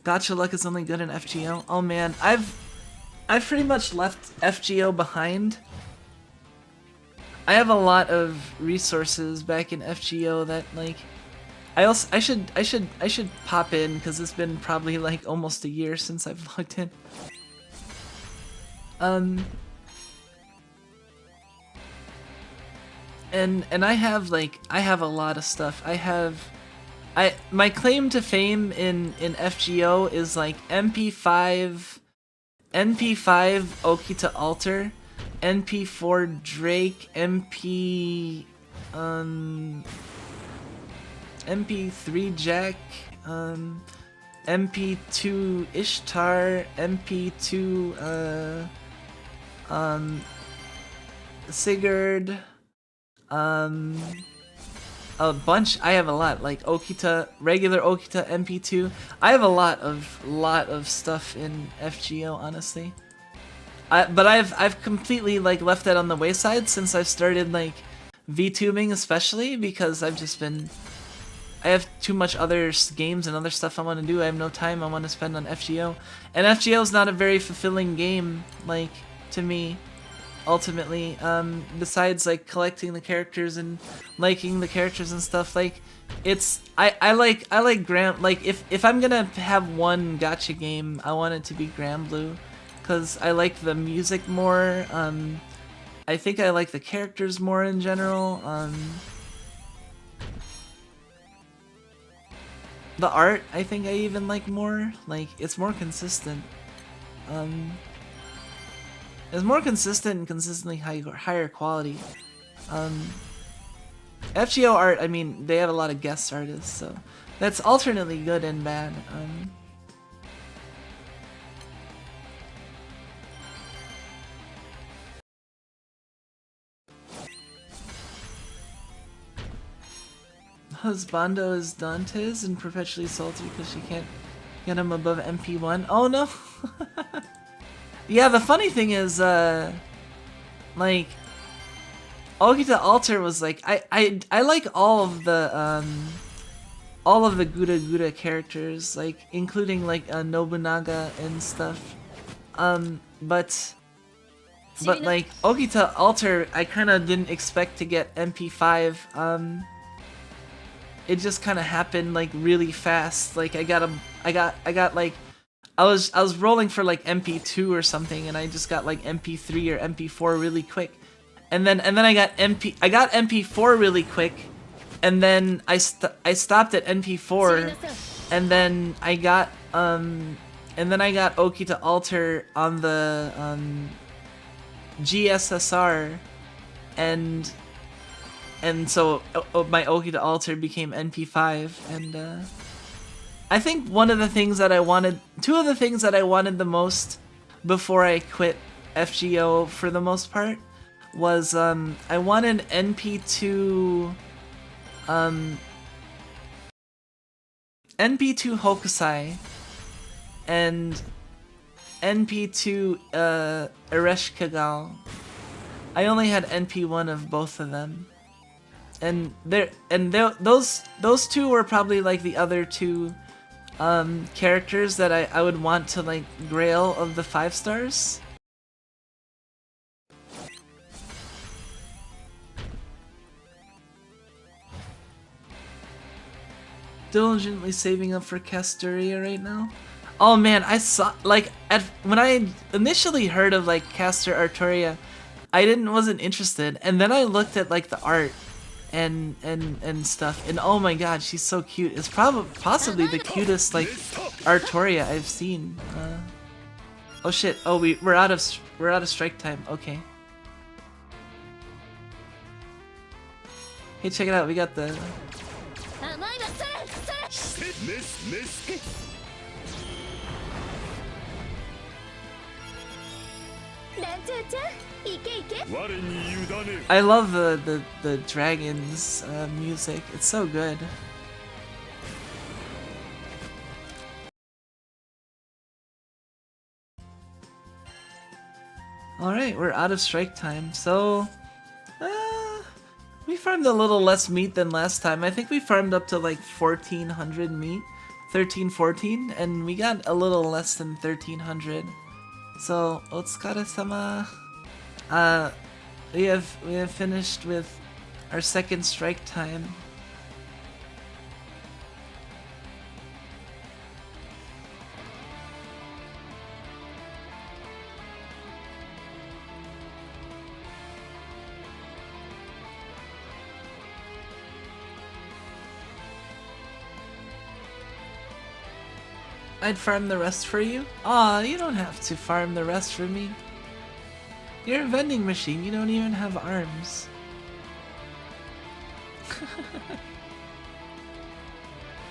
Gacha luck is only good in FGO. Oh man, I've pretty much left FGO behind. I have a lot of resources back in FGO that like I should pop in because it's been probably like almost a year since I've logged in. And I have a lot of stuff. My claim to fame in FGO is like MP5 Okita Alter, MP4 Drake, MP3 Jack, MP2 Ishtar, MP2 Sigurd, a bunch. I have a lot, like Okita, regular Okita, MP2. I have a lot of stuff in FGO, honestly. But I've completely like left that on the wayside since I've started like VTubing, especially because I have too much other games and other stuff I want to do. I have no time I want to spend on FGO, and FGO is not a very fulfilling game, like, to me. Ultimately, besides like collecting the characters and liking the characters and stuff, like I like if I'm gonna have one gacha game, I want it to be Granblue, because I like the music more. I think I like the characters more in general. The art, I think I even like more. Like, it's more consistent. It's more consistent and consistently higher quality. FGO art, I mean, they have a lot of guest artists, so that's alternately good and bad. Husbando is Dante's and perpetually salty because she can't get him above MP1. Oh no! Yeah, the funny thing is, like, Okita Alter was like, I like all of the Gura Gura characters, like, including like Nobunaga and stuff. But like Okita Alter, I kind of didn't expect to get MP5. It just kind of happened like really fast. Like I got like. I was rolling for like MP2 or something, and I just got like MP3 or MP4 really quick, and then I got MP4 really quick, and then I stopped at MP4, and then I got Okita Alter on the GSSR, and so my Okita Alter became NP5, and I think two of the things that I wanted the most before I quit FGO for the most part was I wanted NP2 Hokusai and NP2 Ereshkigal. I only had NP1 of both of them. And those two were probably like the other two characters that I would want to like grail of the 5 stars. Diligently saving up for Castoria right now. Oh man, I saw like when I initially heard of like Castor Artoria, I wasn't interested, and then I looked at like the art and stuff, and oh my god, she's so cute. It's possibly the cutest like Artoria I've seen. Oh shit! Oh, we're out of strike time. Okay. Hey, check it out. We got the. I love the dragons music. It's so good. Alright, we're out of strike time, so we farmed a little less meat than last time. I think we farmed up to like 1400 meat, 1314, and we got a little less than 1300. So, otsukare-sama. We have finished with our second strike time. I'd farm the rest for you? Aw, you don't have to farm the rest for me. You're a vending machine, you don't even have arms.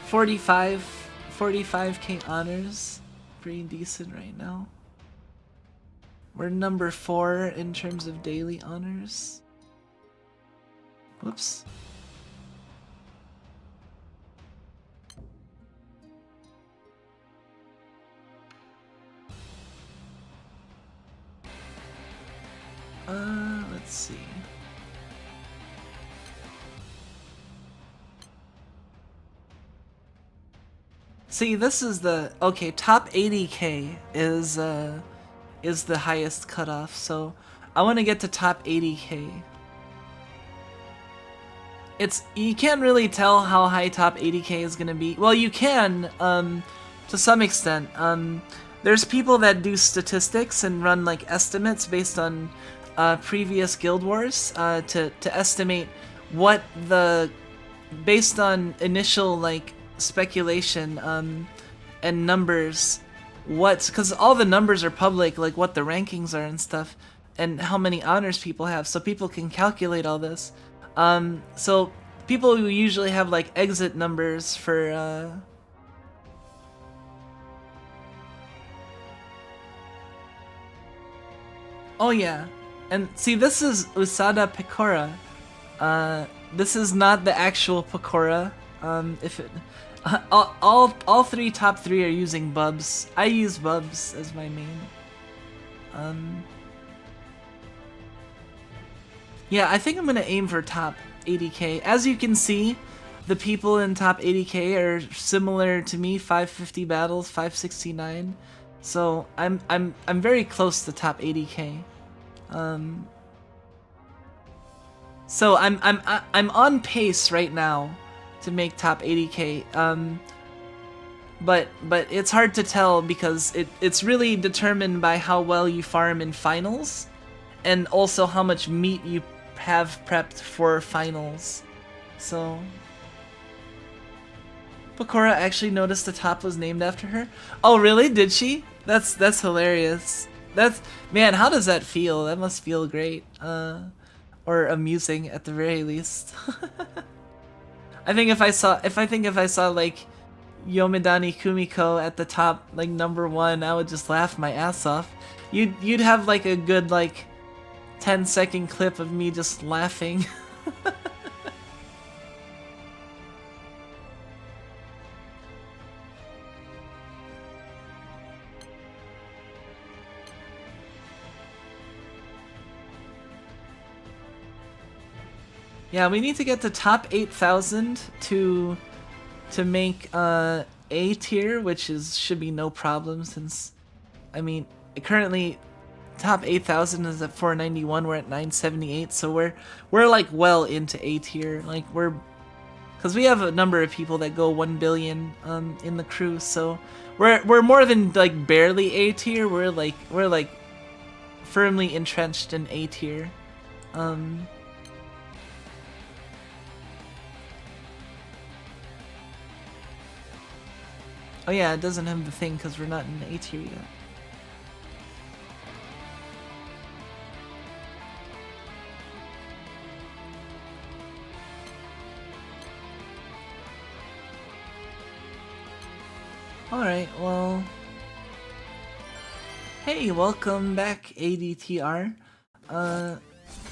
45k honors. Pretty decent right now. We're number 4 in terms of daily honors. Whoops. Let's see. See, this is the okay. Top 80k is the highest cutoff, so I want to get to top 80k. You can't really tell how high top 80k is gonna be. Well, you can to some extent. There's people that do statistics and run like estimates based on previous guild wars to estimate what based on initial like speculation and numbers, because all the numbers are public, like what the rankings are and stuff, and how many honors people have, so people can calculate all this. So people who usually have like exit numbers for oh yeah, and see, this is Usada Pecora. This is not the actual Pecora. All three top 3 are using Bubs. I use Bubs as my main. Yeah, I think I'm gonna aim for top 80k. As you can see, the people in top 80k are similar to me. 550 battles, 569. So I'm very close to top 80k. So I'm on pace right now to make top 80k. But it's hard to tell because it's really determined by how well you farm in finals, and also how much meat you have prepped for finals. So Pecora actually noticed the top was named after her. Oh really? Did she? That's hilarious. Man, how does that feel? That must feel great. Or amusing at the very least. I think if I saw like Yomedani Kumiko at the top, like number 1, I would just laugh my ass off. You'd have like a good like 10-second clip of me just laughing. Yeah, we need to get to top 8,000 to make A tier, which should be no problem, since I mean currently top 8,000 is at 491. We're at 978, so we're like well into A tier. Like because we have a number of people that go 1 billion in the crew, so we're more than like barely A tier. We're like firmly entrenched in A tier. Oh yeah, it doesn't have the thing because we're not in A tier yet. Alright, well... Hey, welcome back, ADTR.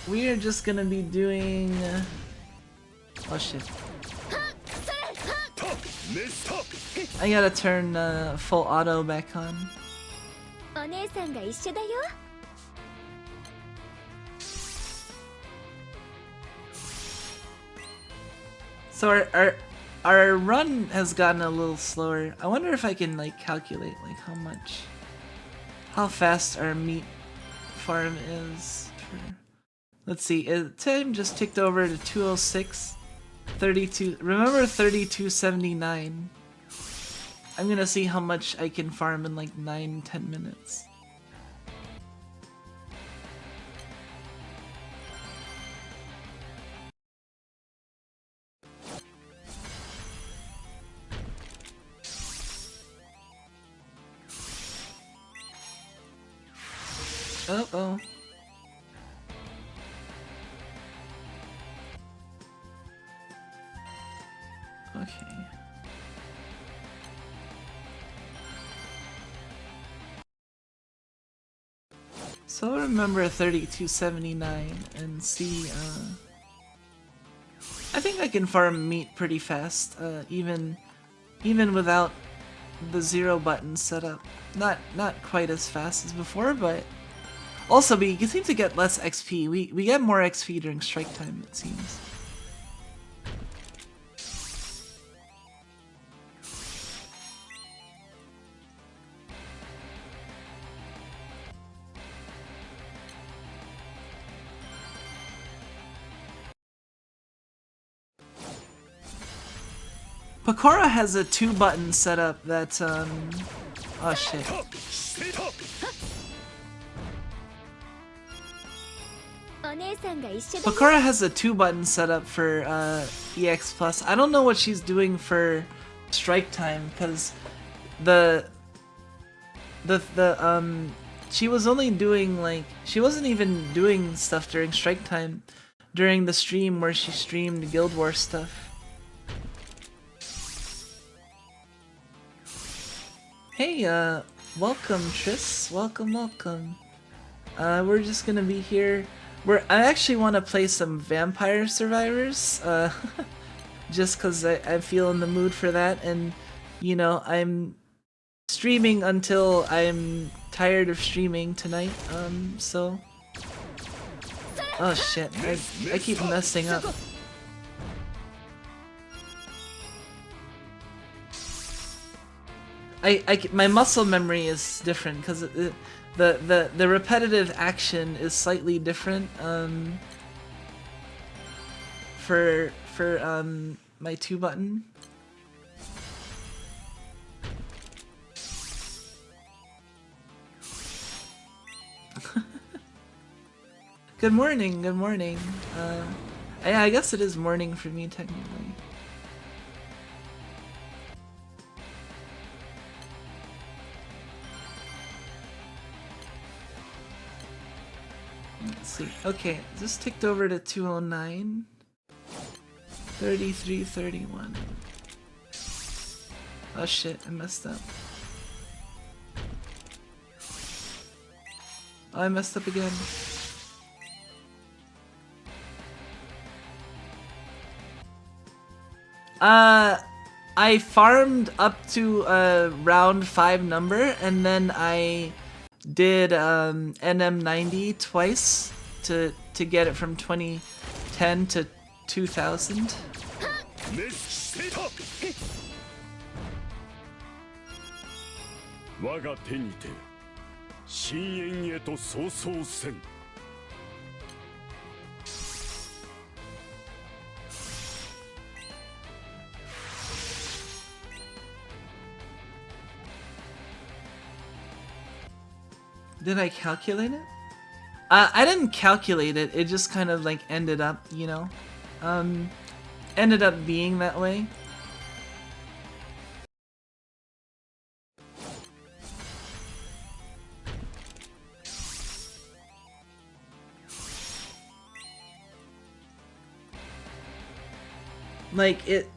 We are just gonna be doing... Oh shit. I gotta turn full auto back on. So our run has gotten a little slower. I wonder if I can like calculate like how fast our meat farm is. Let's see, time just ticked over to 206. 32. Remember 3279. I'm gonna see how much I can farm in like 9-10 minutes. Oh. Okay. So I'll remember 3279 and see, I think I can farm meat pretty fast, even without the 0 button set up. Not quite as fast as before, but also we seem to get less XP. We get more XP during strike time, it seems. Pakora has a 2 button setup that oh shit. Pakora has a 2 button setup for EX Plus. I don't know what she's doing for strike time, because she was only doing, like, she wasn't even doing stuff during strike time during the stream where she streamed Guild Wars stuff. Hey, welcome Triss, welcome. We're just gonna be here. I actually want to play some Vampire Survivors, just cause I feel in the mood for that, and, you know, I'm streaming until I'm tired of streaming tonight, so... Oh shit, I keep messing up. My muscle memory is different because the repetitive action is slightly different for my 2 button. Good morning. Yeah, I guess it is morning for me technically. Let's see. Okay, this ticked over to 209. 3331. Oh shit, I messed up. Oh, I messed up again. I farmed up to round 5 number, and then I did NM90 twice to get it from 2010 to 2000. Did I calculate it? I didn't calculate it, it just kind of like ended up, you know, ended up being that way. Like it,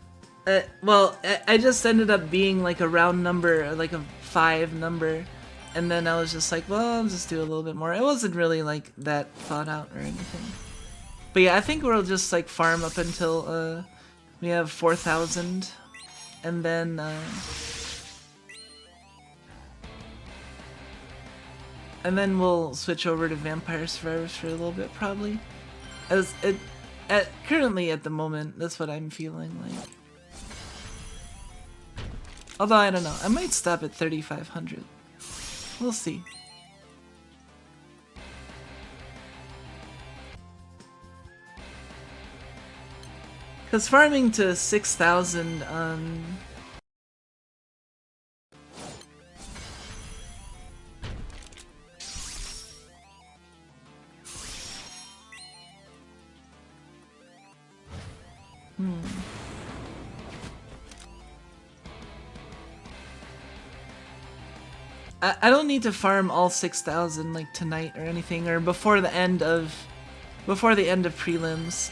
well, I just ended up being like a round number, like a 5 number. And then I was just like, well, I'll just do a little bit more. It wasn't really like that thought out or anything. But yeah, I think we'll just like farm up until we have 4,000. And then we'll switch over to Vampire Survivors for a little bit probably. Currently at the moment, that's what I'm feeling like. Although I don't know, I might stop at 3,500. We'll see. Because farming to 6,000, I don't need to farm all 6,000 like tonight or anything, or before the end of prelims.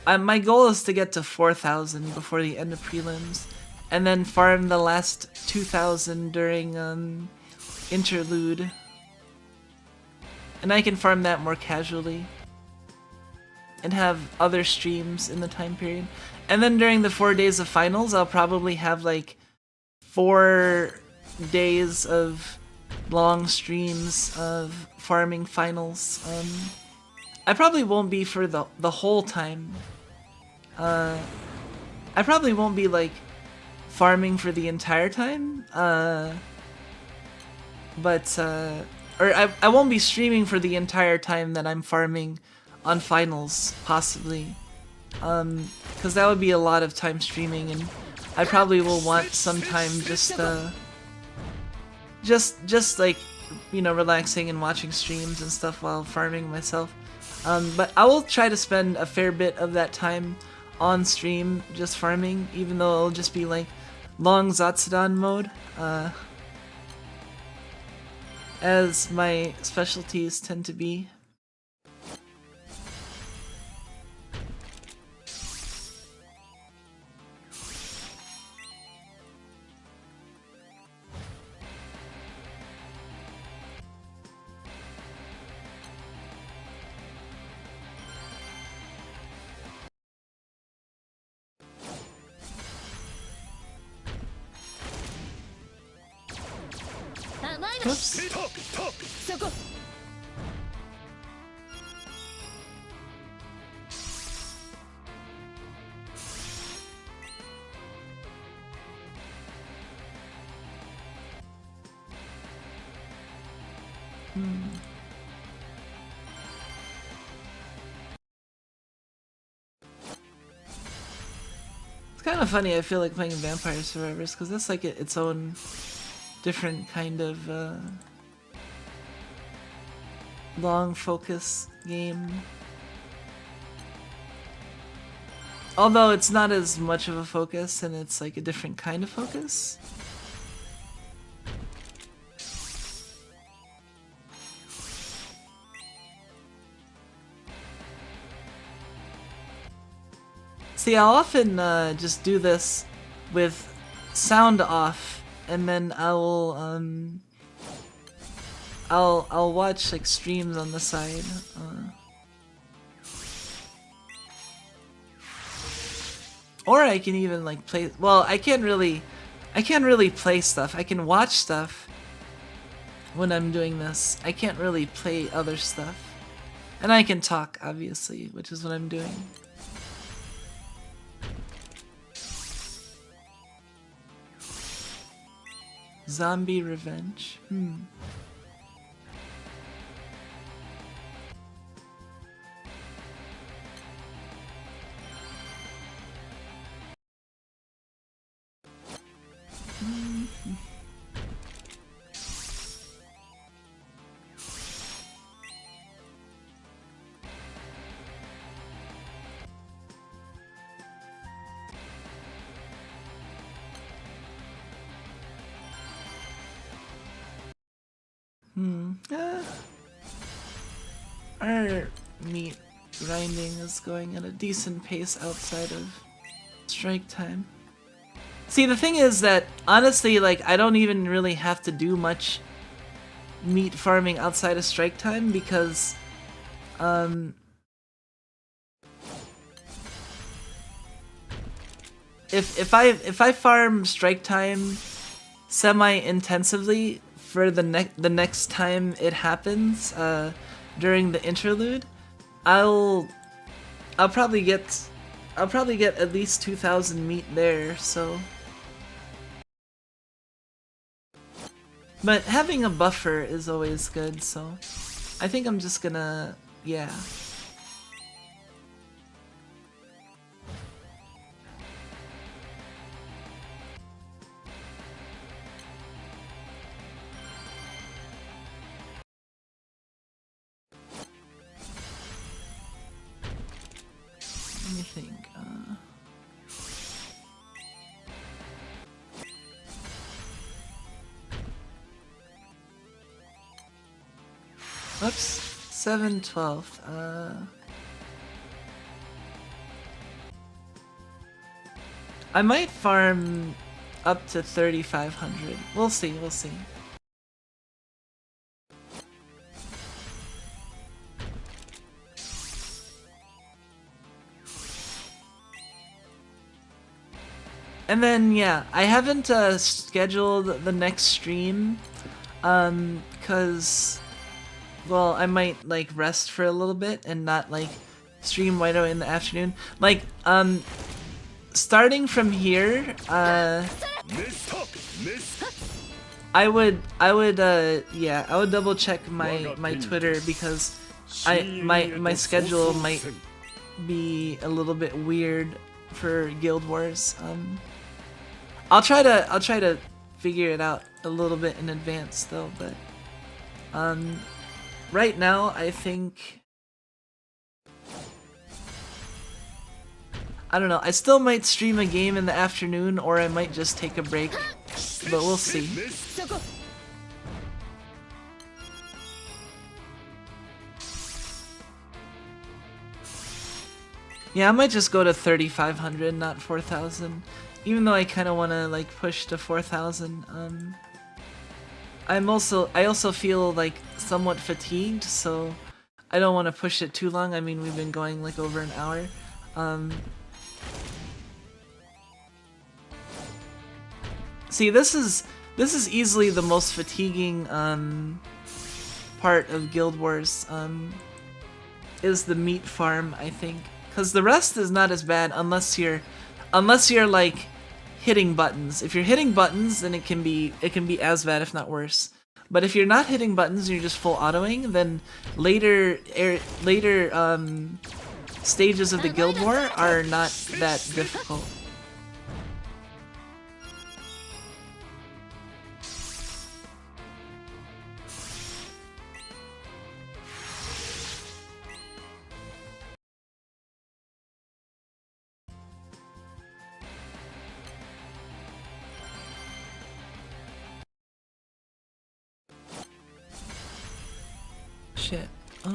My goal is to get to 4,000 before the end of prelims, and then farm the last 2,000 during interlude. And I can farm that more casually and have other streams in the time period. And then during the 4 days of finals, I'll probably have like 4 days of long streams of farming finals. I probably won't be for the whole time. I probably won't be like farming for the entire time. Or I won't be streaming for the entire time that I'm farming on finals, possibly. Because that would be a lot of time streaming, and I probably will want some time just like, you know, relaxing and watching streams and stuff while farming myself. But I will try to spend a fair bit of that time on stream just farming, even though it'll just be like long Zatsudan mode. As my specialties tend to be. Oops. It's kind of funny, I feel like playing Vampire Survivors, because that's like its own different kind of long focus game. Although it's not as much of a focus, and it's like a different kind of focus. See, I'll often just do this with sound off, and then I'll watch like streams on the side. Or I can even like play. Well, I can't really play stuff. I can watch stuff when I'm doing this. I can't really play other stuff, and I can talk, obviously, which is what I'm doing. Zombie Revenge. Our meat grinding is going at a decent pace outside of strike time. See, the thing is that, honestly, like, I don't even really have to do much meat farming outside of strike time, because, if I farm strike time semi-intensively for the next time it happens, during the interlude, I'll probably get at least 2,000 meat there, so. But having a buffer is always good, so I think I'm just gonna, yeah. Let me think. Oops. 712. I might farm up to 3,500. We'll see, we'll see. And then, yeah, I haven't scheduled the next stream, cause, well, I might, like, rest for a little bit and not, like, stream right away in the afternoon. Like, starting from here, I would double check my Twitter because my schedule might be a little bit weird for Guild Wars. I'll try to figure it out a little bit in advance though, but right now I think, I don't know, I still might stream a game in the afternoon or I might just take a break, but we'll see. Yeah, I might just go to 3,500, not 4,000. Even though I kind of want to like push to 4,000. I also feel like somewhat fatigued, so I don't want to push it too long. I mean, we've been going like over an hour. See, this is easily the most fatiguing part of Guild Wars. Is the meat farm, I think, because the rest is not as bad unless you're like hitting buttons. If you're hitting buttons, then it can be as bad, if not worse. But if you're not hitting buttons and you're just full autoing, then later stages of the Guild War are not that difficult. Shit. I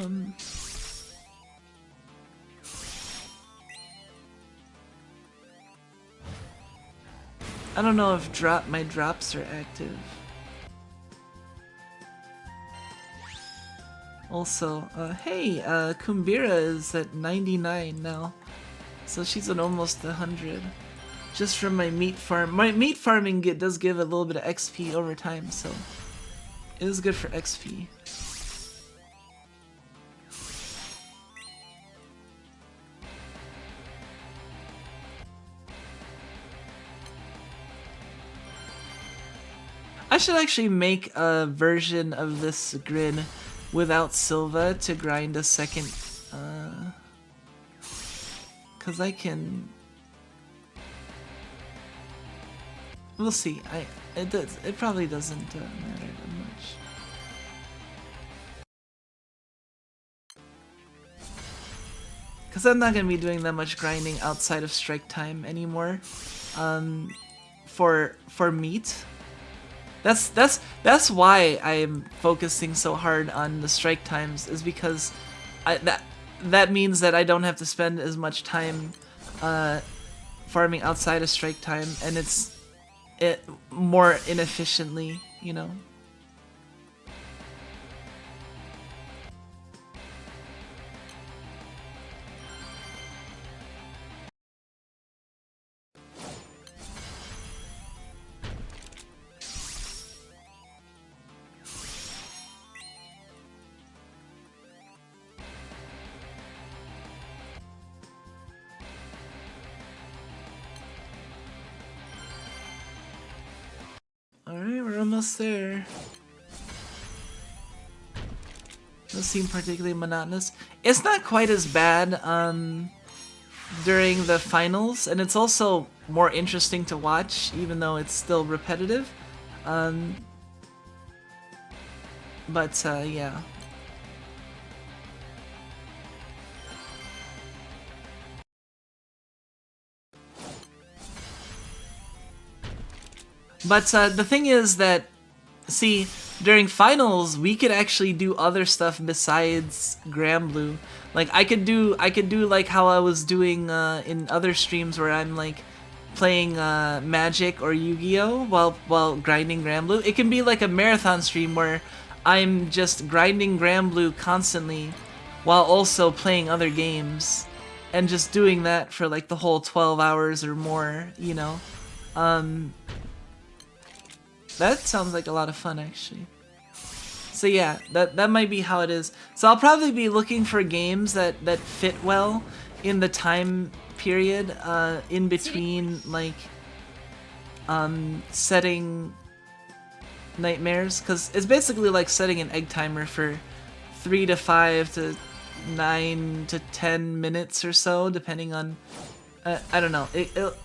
don't know if my drops are active. Also, hey, Kumbira is at 99 now, so she's at almost 100. Just from my meat farm. My meat farming does give a little bit of XP over time, so it is good for XP. I should actually make a version of this grid without Silva to grind a second, cause I can. We'll see. It probably doesn't matter that much. Cause I'm not gonna be doing that much grinding outside of strike time anymore. For meat. That's why I'm focusing so hard on the strike times, is because that means that I don't have to spend as much time farming outside of strike time, and it's more inefficiently, you know. Alright, we're almost there. Doesn't seem particularly monotonous. It's not quite as bad during the finals, and it's also more interesting to watch, even though it's still repetitive. But yeah. But the thing is that, see, during finals we could actually do other stuff besides Granblue. Like I could do like how I was doing in other streams where I'm like playing Magic or Yu-Gi-Oh while grinding Granblue. It can be like a marathon stream where I'm just grinding Granblue constantly while also playing other games and just doing that for like the whole 12 hours or more, you know. That sounds like a lot of fun actually. So yeah, that might be how it is. So I'll probably be looking for games that fit well in the time period in between like setting nightmares, because it's basically like setting an egg timer for 3 to 5 to 9 to 10 minutes or so, depending on I don't know.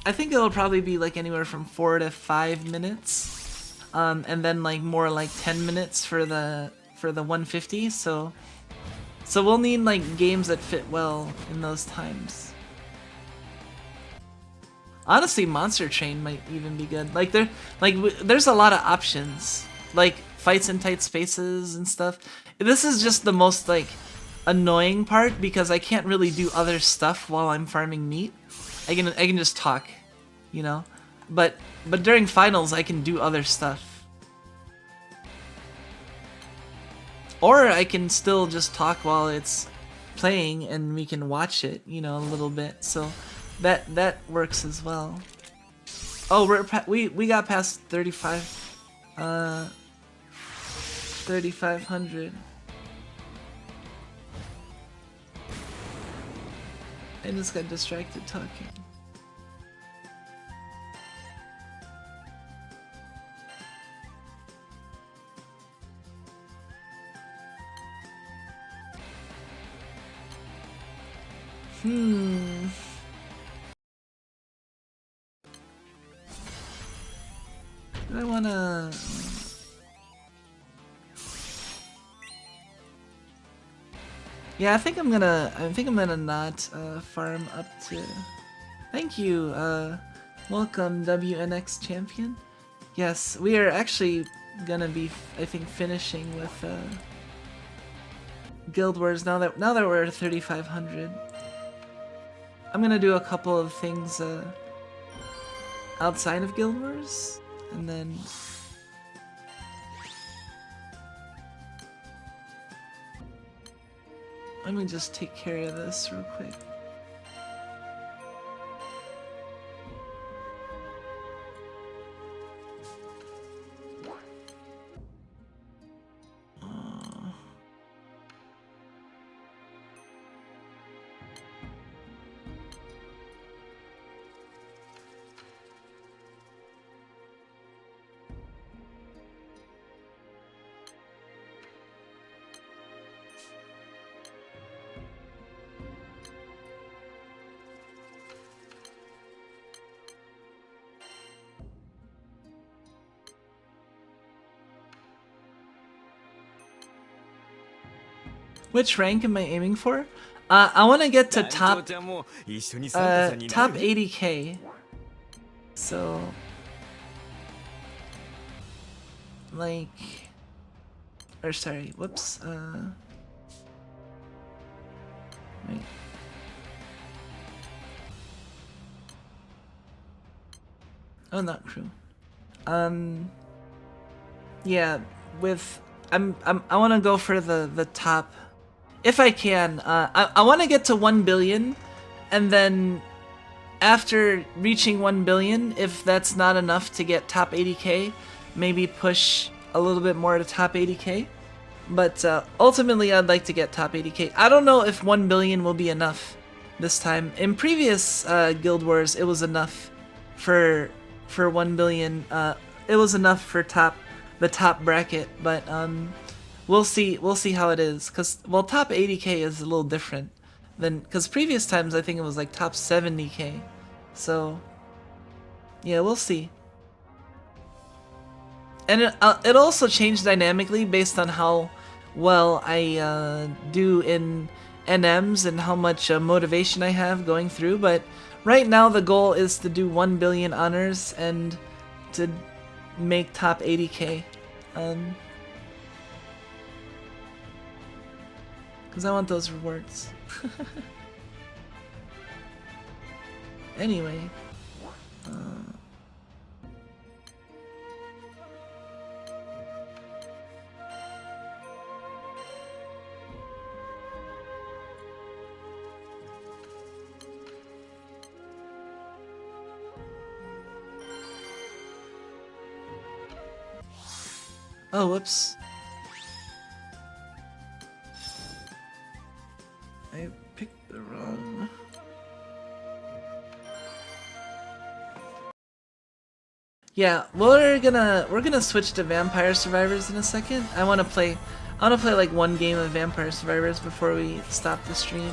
I think it'll probably be like anywhere from 4 to 5 minutes, and then like more like 10 minutes for the 150. So we'll need like games that fit well in those times. Honestly, Monster Train might even be good. Like there's a lot of options, like fights in tight spaces and stuff. This is just the most like annoying part because I can't really do other stuff while I'm farming meat. I can just talk, you know. But during finals I can do other stuff. Or I can still just talk while it's playing and we can watch it, you know, a little bit. So that works as well. Oh, we got past 3,500. I just got distracted talking. I wanna... Yeah, I think I'm gonna not farm up to... Thank you, welcome WNX champion. Yes, we are actually gonna be, I think, finishing with Guild Wars now that we're at 3,500. I'm gonna do a couple of things outside of Guild Wars, and then let me just take care of this real quick. Which rank am I aiming for? I want to get to top 80k. So, like, or sorry, whoops. Wait. Oh, not crew. Yeah, with I want to go for the top. If I can, I want to get to 1 billion, and then after reaching 1 billion, if that's not enough to get top 80k, maybe push a little bit more to top 80k. But ultimately, I'd like to get top 80k. I don't know if 1 billion will be enough this time. In previous Guild Wars, it was enough for 1 billion. It was enough for the top bracket, but we'll see how it is, cause well, top 80k is a little different than, cause previous times I think it was like top 70k. So yeah, we'll see. And it also changed dynamically based on how well I do in NMs and how much motivation I have going through. But right now the goal is to do 1 billion honors and to make top 80k. Because I want those rewards. Anyway. Oh, whoops. I picked the wrong... Yeah, we're gonna switch to Vampire Survivors in a second. I wanna play like one game of Vampire Survivors before we stop the stream.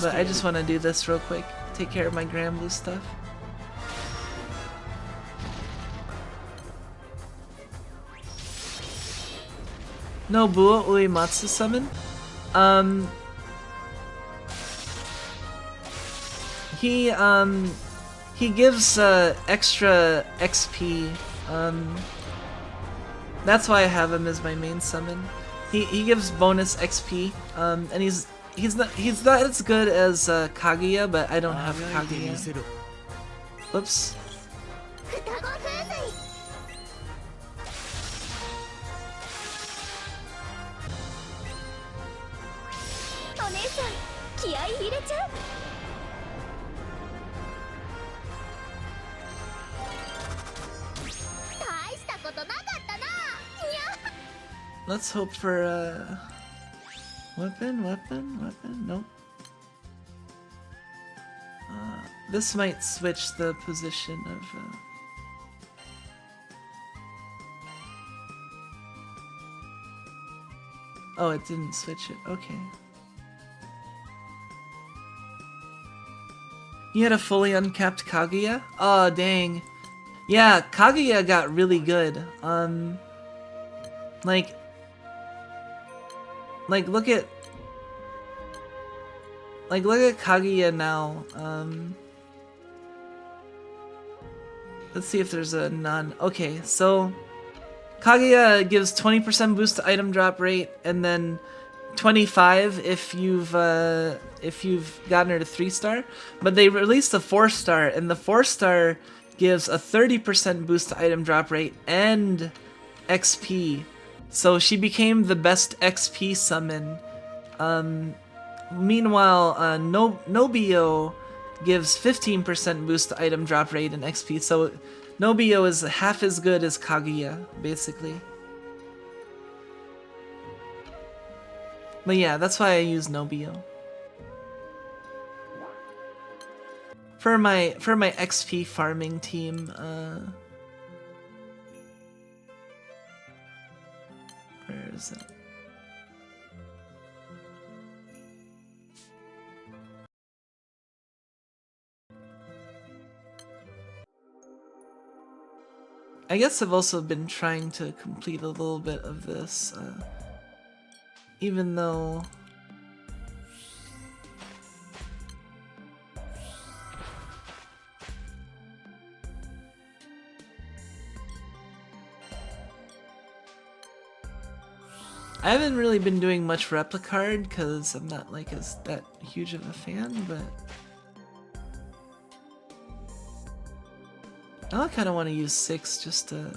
But I just wanna do this real quick. Take care of my Granblue stuff. No Buo Uematsu summon? He gives extra XP. That's why I have him as my main summon. He gives bonus XP. And he's not as good as Kaguya, but I don't have Kaguya. Whoops. Let's hope for weapon. Nope. This might switch the position of. Oh, it didn't switch it. Okay. You had a fully uncapped Kaguya? Oh, dang. Yeah, Kaguya got really good. Like look at Kaguya now. Let's see if there's a non. Okay, so Kaguya gives 20% boost to item drop rate, and then 25 if you've gotten her to 3-star. But they released a 4-star, and the 4-star gives a 30% boost to item drop rate and XP. So she became the best XP summon. Meanwhile, Nobio gives 15% boost to item drop rate and XP. So Nobio is half as good as Kaguya, basically. But yeah, that's why I use Nobio. For my XP farming team, where is it? I guess I've also been trying to complete a little bit of this, even though I haven't really been doing much Replicard because I'm not like that huge of a fan, but I kind of want to use 6 just to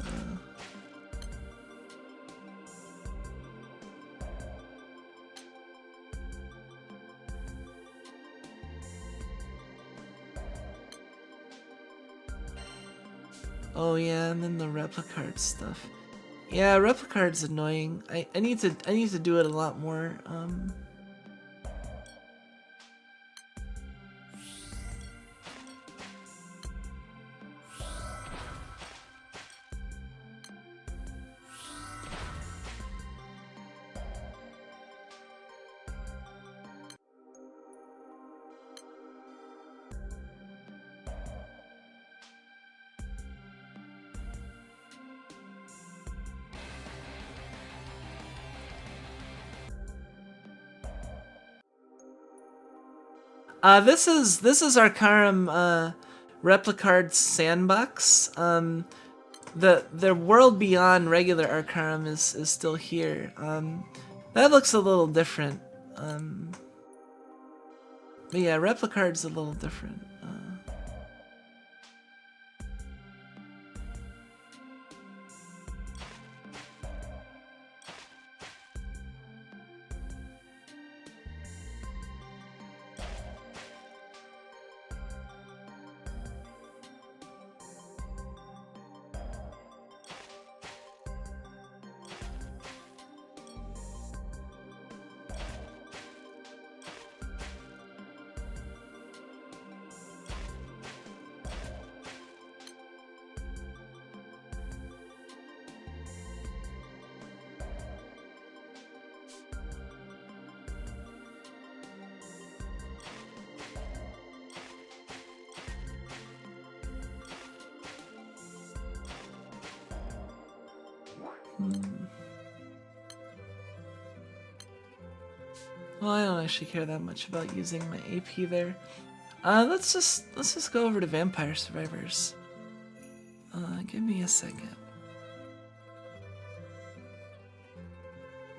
Oh yeah, and then the Replicard stuff. Yeah, Replicard's annoying. I need to do it a lot more. This is Arcarum Replicard sandbox. The world beyond regular Arcarum is still here. That looks a little different. But yeah, Replicard's a little different. Well, I don't actually care that much about using my AP there. Let's just go over to Vampire Survivors. Give me a second.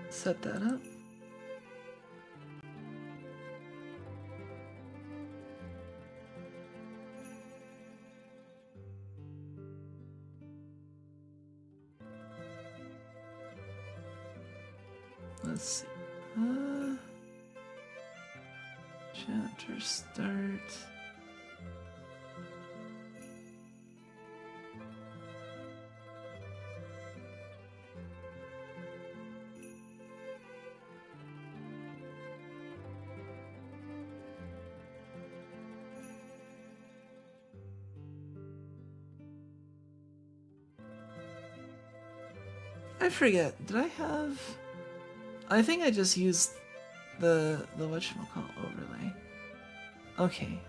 Set that up. Let's see. Chapter start. I forget. Did I have? I think I just used the whatchamacallit overlay. Okay.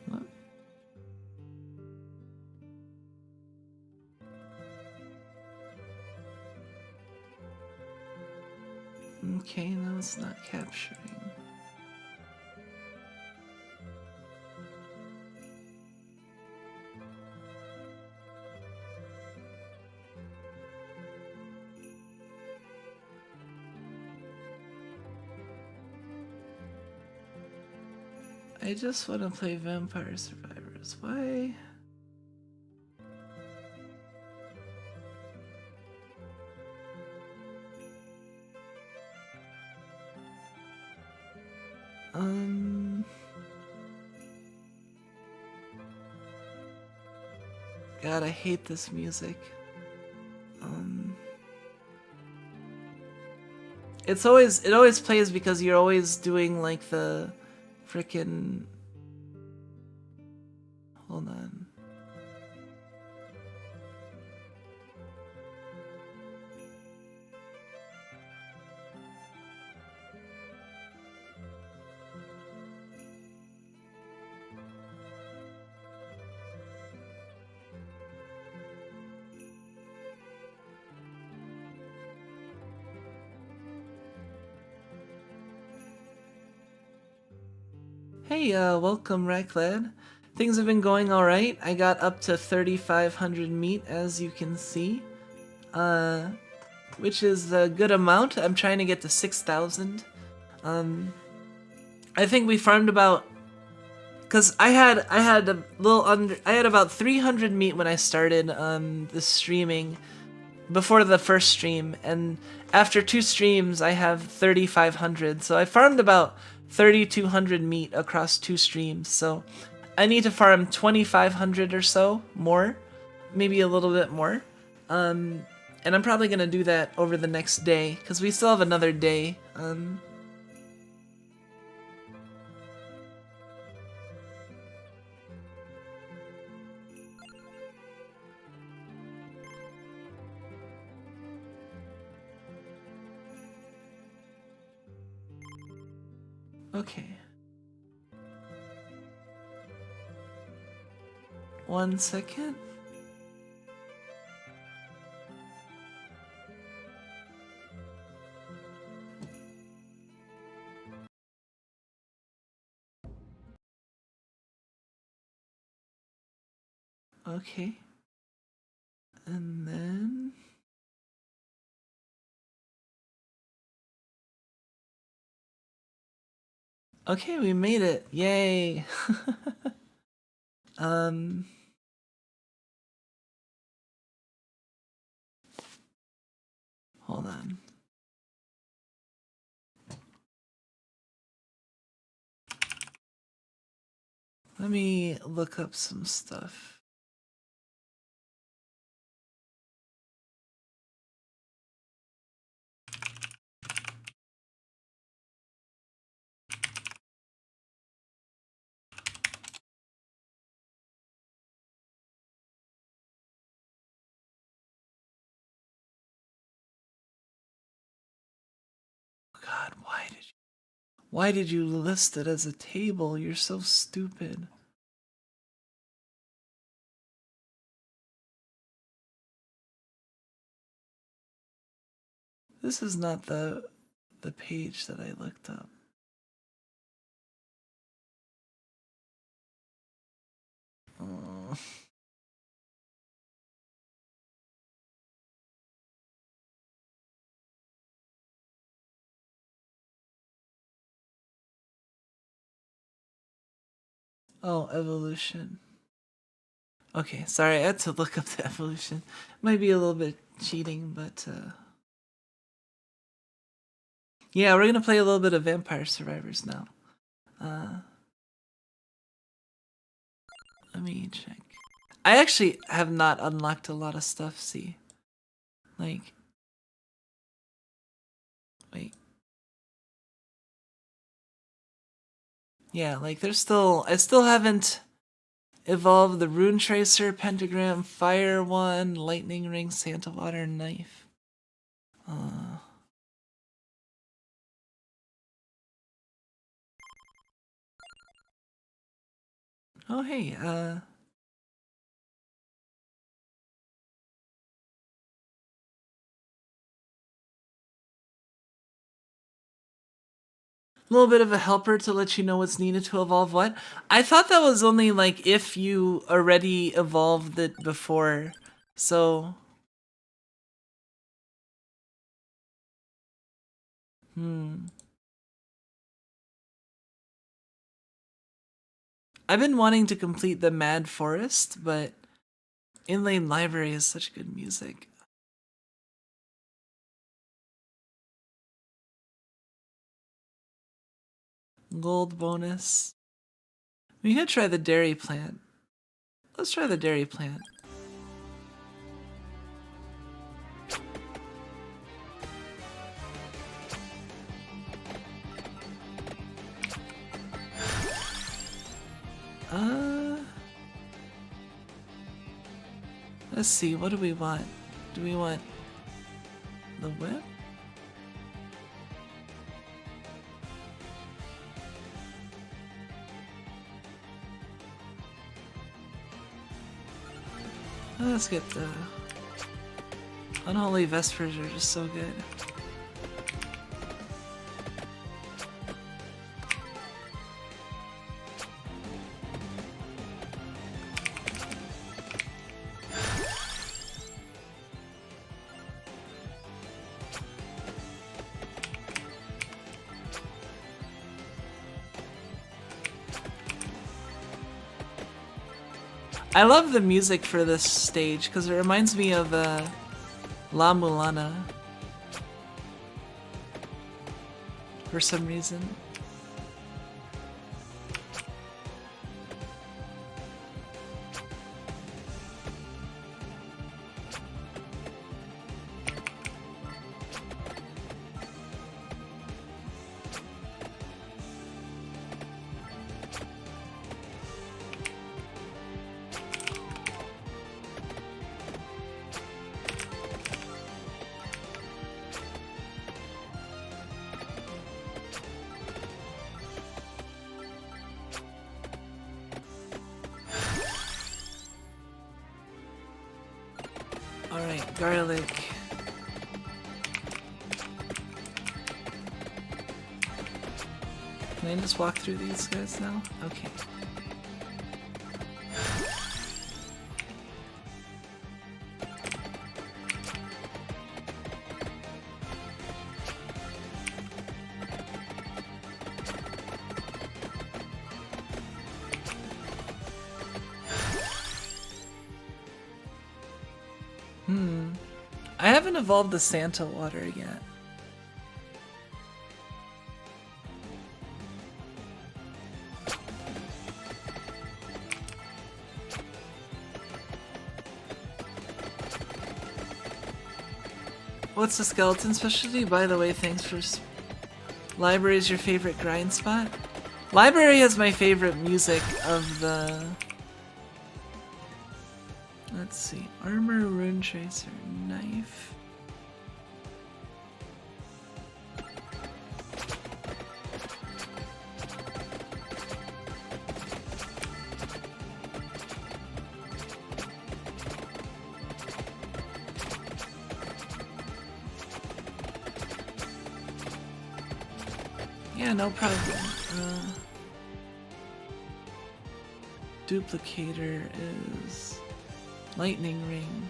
What? Okay, no, it's not capturing. I just want to play Vampire Survivors. Why? God, I hate this music. It always plays because you're always doing like the frickin'. Hold on. Hey, welcome, Racklad. Things have been going alright. I got up to 3,500 meat, as you can see. Which is a good amount. I'm trying to get to 6,000. I think we farmed about... Cause I had a little under... I had about 300 meat when I started, the streaming. Before the first stream. And after 2 streams, I have 3,500. So I farmed about 3,200 meat across 2 streams, so I need to farm 2,500 or so more, maybe a little bit more, and I'm probably gonna do that over the next day because we still have another day. Okay. 1 second. Okay. And then... Okay, we made it. Yay. Hold on. Let me look up some stuff. God, why did you list it as a table? You're so stupid. This is not the page that I looked up. Oh, evolution. Okay, sorry, I had to look up the evolution. Might be a little bit cheating, but yeah, we're gonna play a little bit of Vampire Survivors now. Let me check. I actually have not unlocked a lot of stuff, see? Like... Wait. Yeah, like there's still... I still haven't evolved the Rune Tracer, Pentagram, Fire one, Lightning Ring, Santa Water, Knife. Oh, hey, a little bit of a helper to let you know what's needed to evolve what. I thought that was only like if you already evolved it before, so... I've been wanting to complete the Mad Forest, but Inlane Library is such good music. Gold bonus. We could try the dairy plant. Let's try the dairy plant. Let's see, what do we want? Do we want the whip? Let's get the Unholy Vespers are just so good. I love the music for this stage because it reminds me of La Mulana for some reason. Alright, garlic. Can I just walk through these guys now? Okay. I haven't evolved the Santa water yet. What's the skeleton specialty? By the way, thanks for... Library is your favorite grind spot? Library is my favorite music of the... Let's see. Armor, Rune Tracer, Knife. Yeah, no problem. Duplicator is Lightning Ring.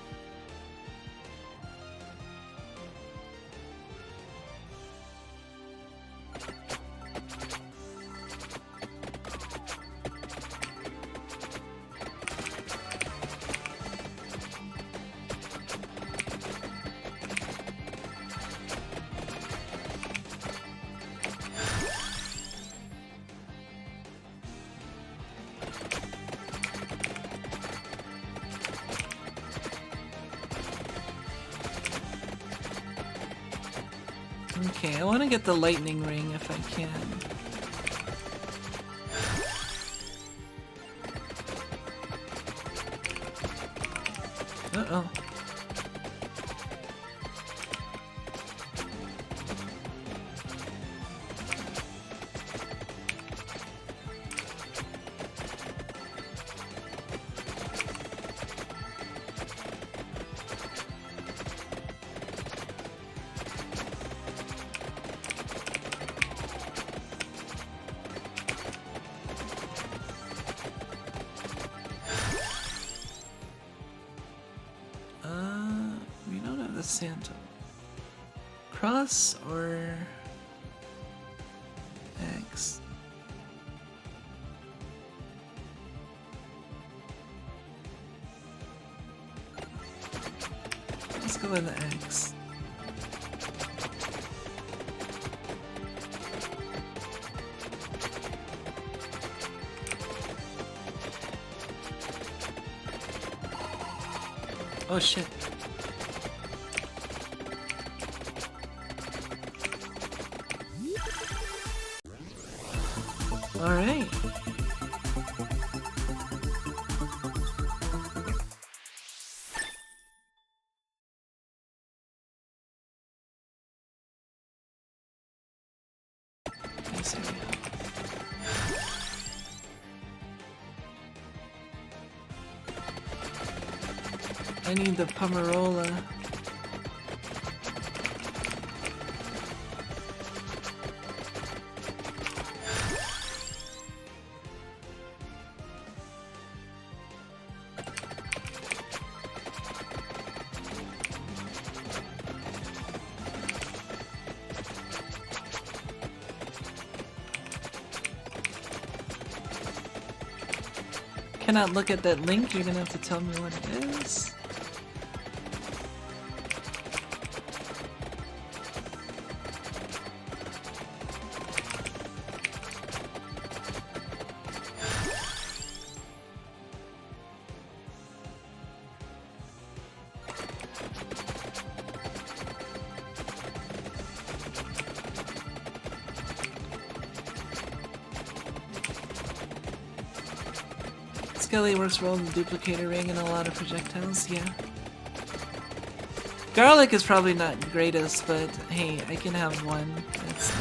Okay, I want to get the lightning ring if I can. Uh-oh. Santa. Cross or X? Let's go with the X. Oh shit. All right. Yes, here we go. I need the Pomerola. Cannot look at that link, you're gonna have to tell me what it is. Skelly works well in the duplicator ring and a lot of projectiles, yeah. Garlic is probably not greatest, but hey, I can have one. That's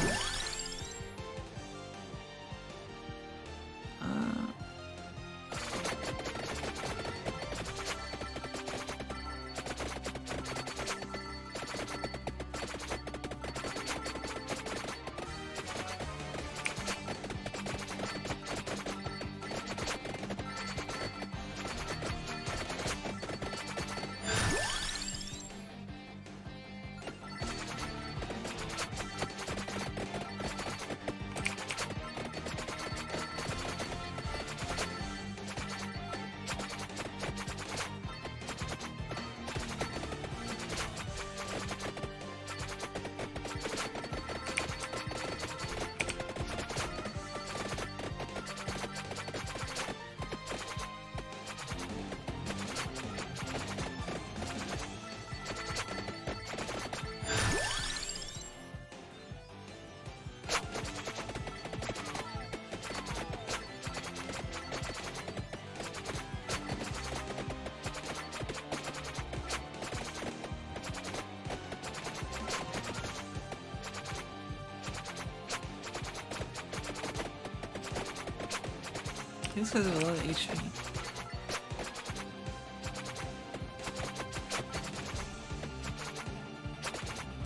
These guys have a lot of HP.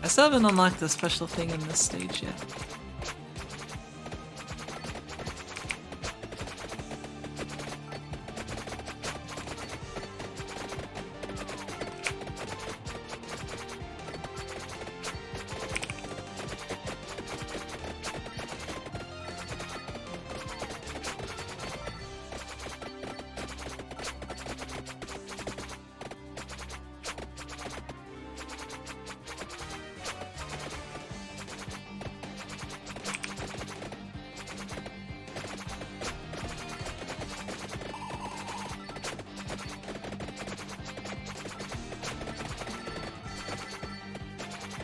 I still haven't unlocked the special thing in this stage yet.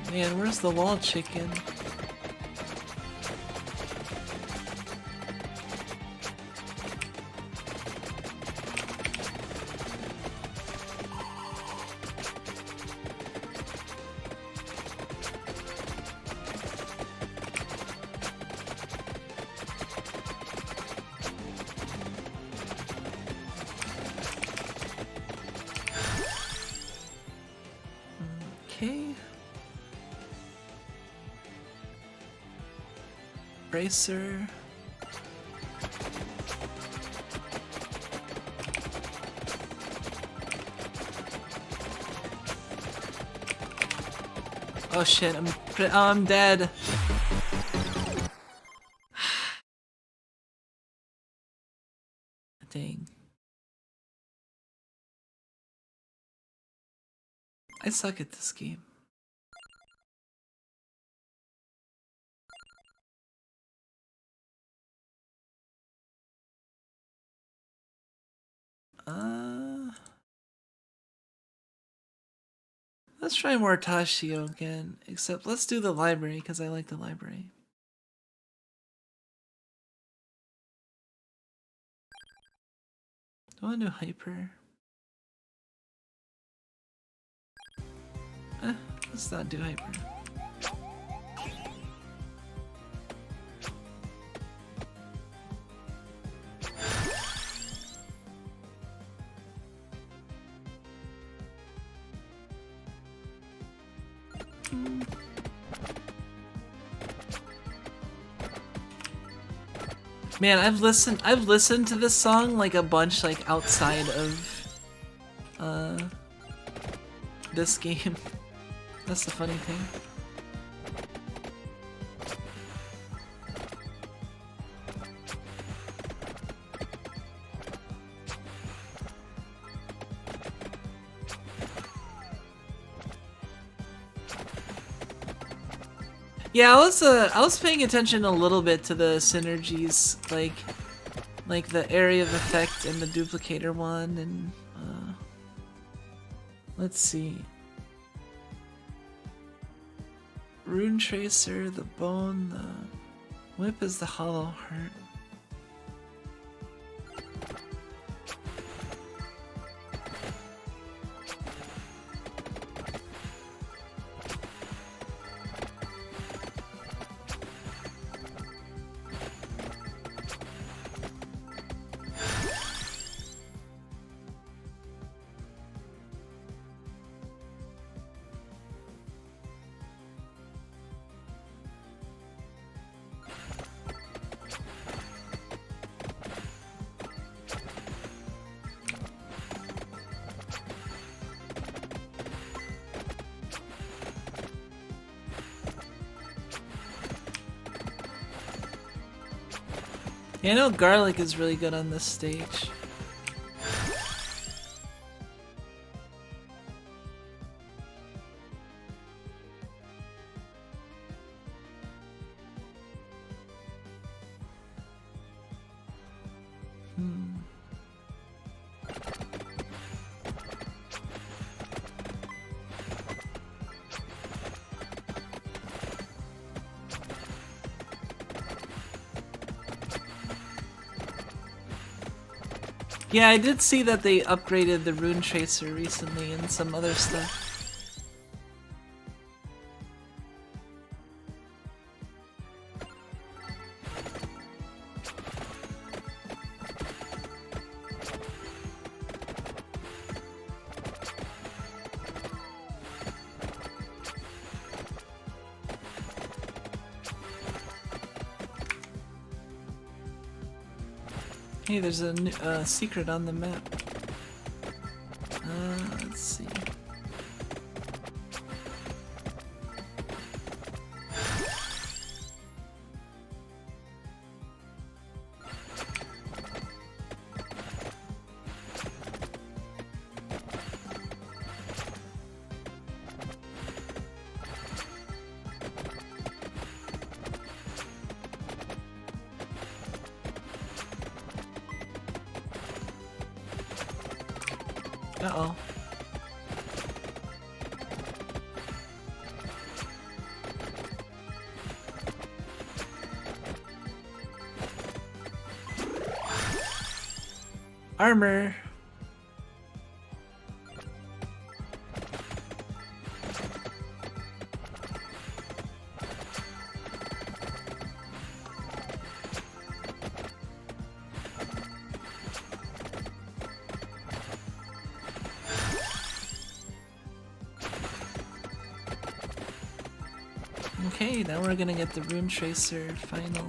Man, where's the wall chicken? Okay. Bracer. Oh shit, I'm dead. Dang. I suck at this game. Let's try Mortashio again, except let's do the library because I like the library. Do I want to do hyper? Let's not do hyper. Man, I've listened to this song like a bunch, like outside of this game. That's the funny thing. Yeah, I was paying attention a little bit to the synergies, like the area of effect and the duplicator one, and let's see. Rune Tracer, the bone, the whip is the hollow heart. Yeah, I know garlic is really good on this stage. Yeah, I did see that they upgraded the Rune Tracer recently and some other stuff. Hey, there's a new, secret on the map. Let's see. Uh-oh. Armor. Okay, now we're gonna get the Rune Tracer final.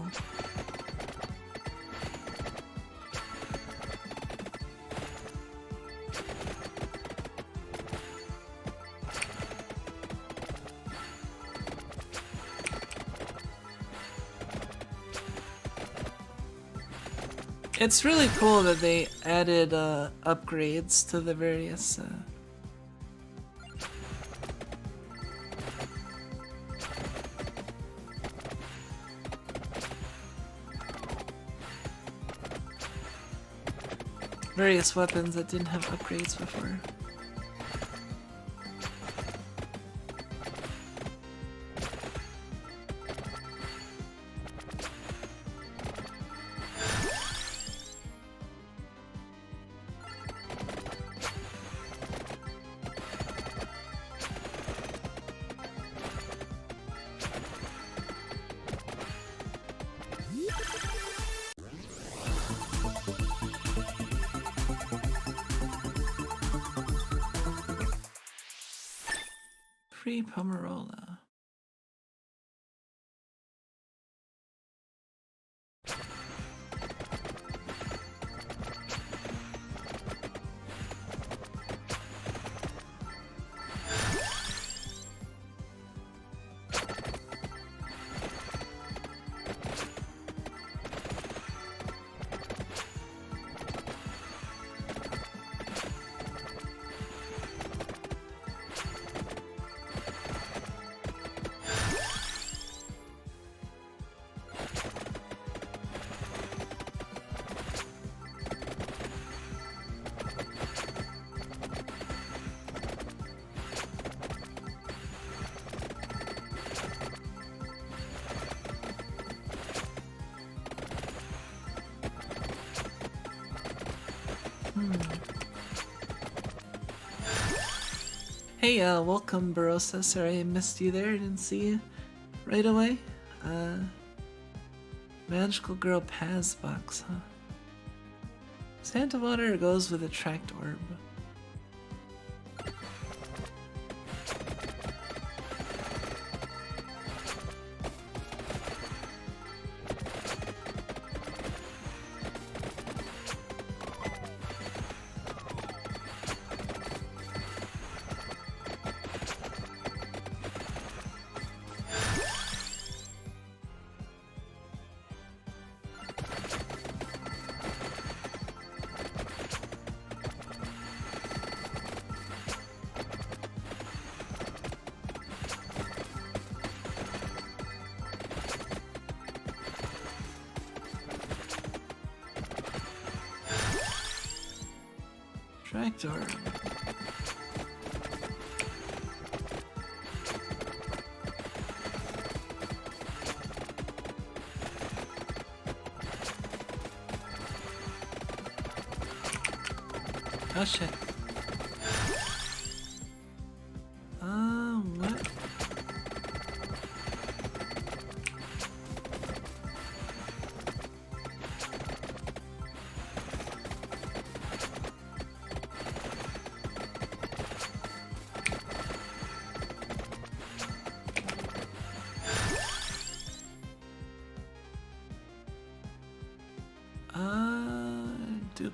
It's really cool that they added upgrades to the various various weapons that didn't have upgrades before. Free Pomerola. Hey, welcome Barossa. Sorry I missed you there. I didn't see you right away. Magical Girl Paz box, huh? Santa Water goes with Attract Orb. Tractor. Oh shit. What?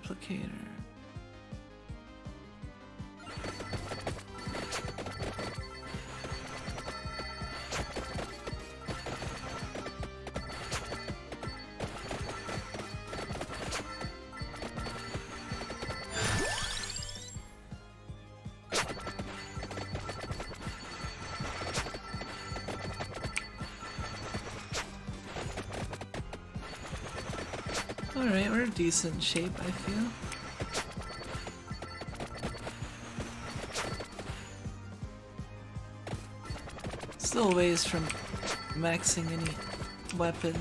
replicator. Alright, we're in decent shape, I feel. Still a ways from maxing any weapon.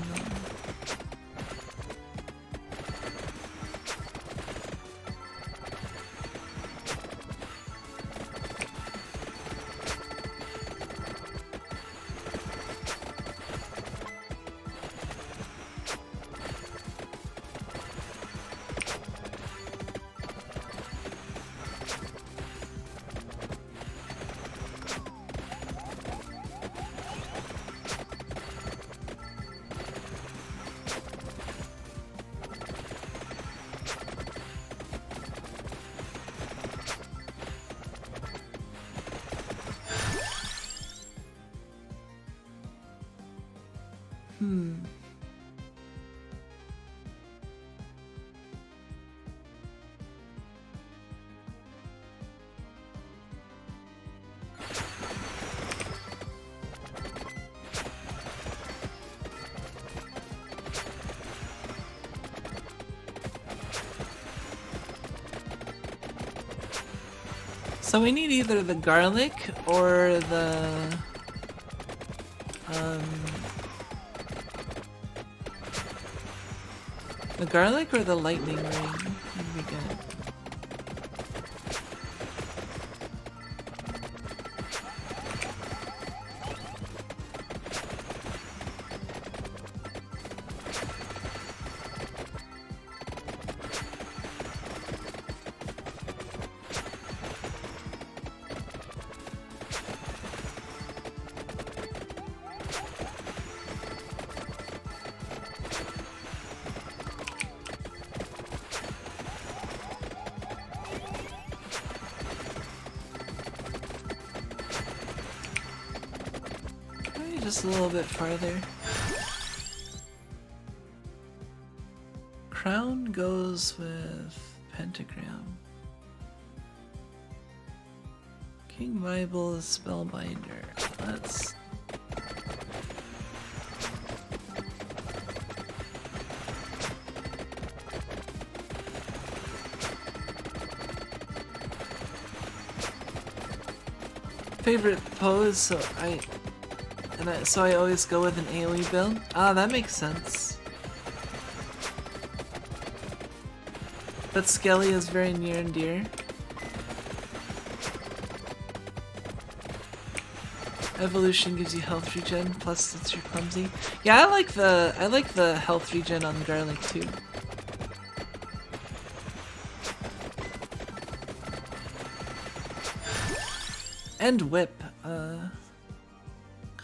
So we need either the garlic or the garlic or the lightning ring would be good. Just a little bit farther. Crown goes with pentagram. King Bible is spellbinder. Let's. Favorite pose, so I always go with an AoE build. Ah, that makes sense. But Skelly is very near and dear. Evolution gives you health regen, plus it's your clumsy. Yeah, I like the health regen on garlic too. And whip.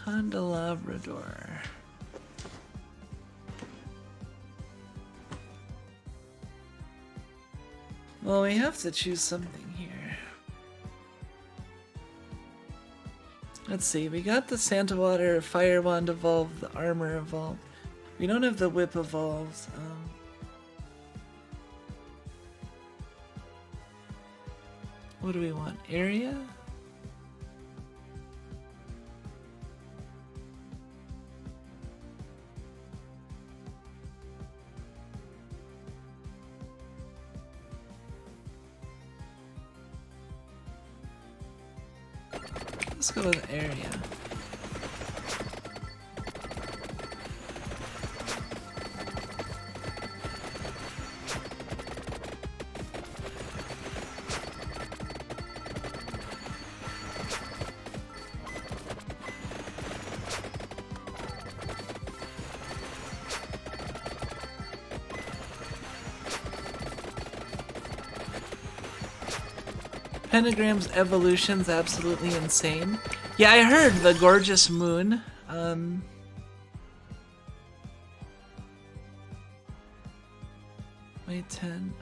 Candelabrador. Well, we have to choose something here. Let's see, we got the Santa Water Fire Wand evolved, the armor evolved. We don't have the whip evolved. What do we want? Area? Let's go with area. Pentagram's evolution's absolutely insane. Yeah, I heard the gorgeous moon. Wait, 10.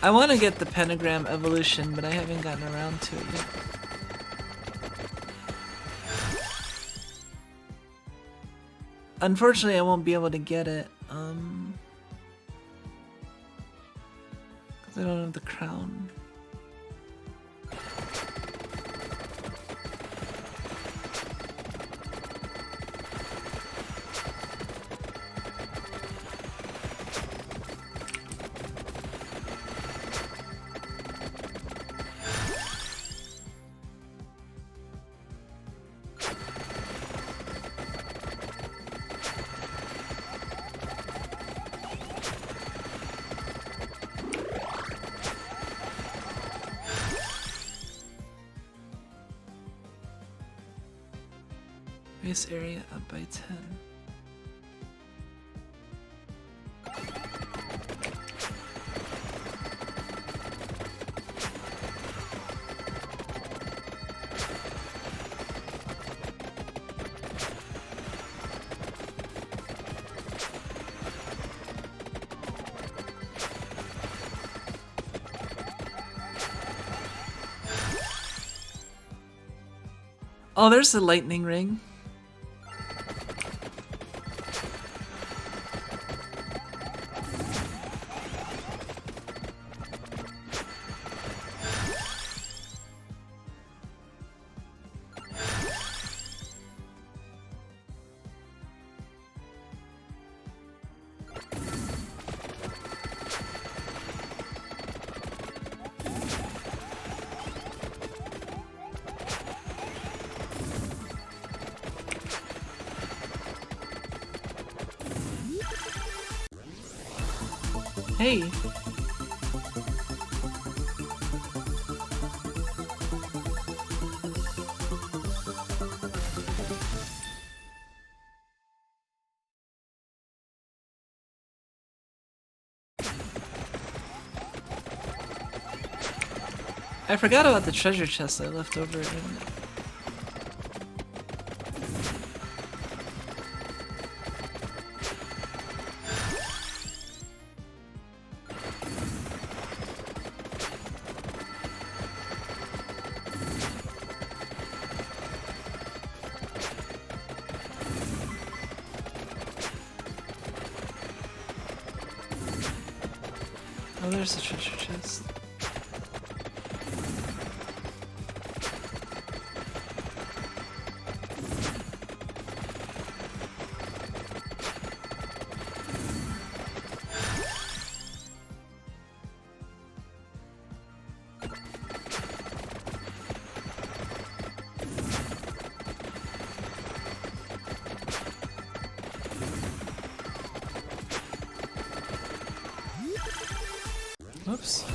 I want to get the pentagram evolution, but I haven't gotten around to it yet. Unfortunately, I won't be able to get it, because I don't have the crown. Base area up by 10. Oh, there's the lightning ring. Hey! I forgot about the treasure chest I left over in it. Oh, there's the treasure chest. Whoops.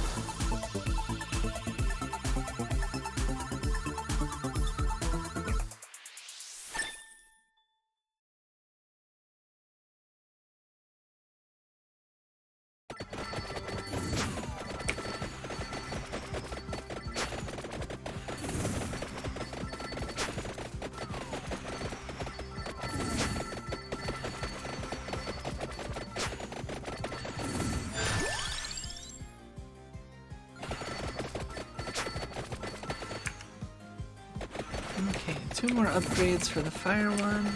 Okay, 2 more upgrades for the fire one.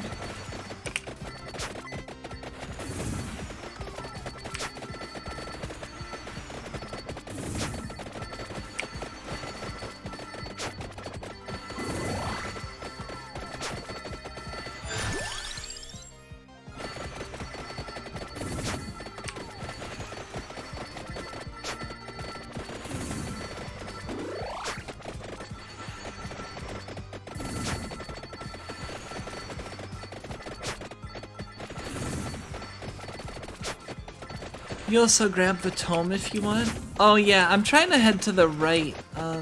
You also grab the tome if you want. Oh yeah, I'm trying to head to the right. I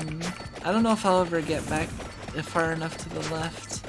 don't know if I'll ever get back far enough to the left.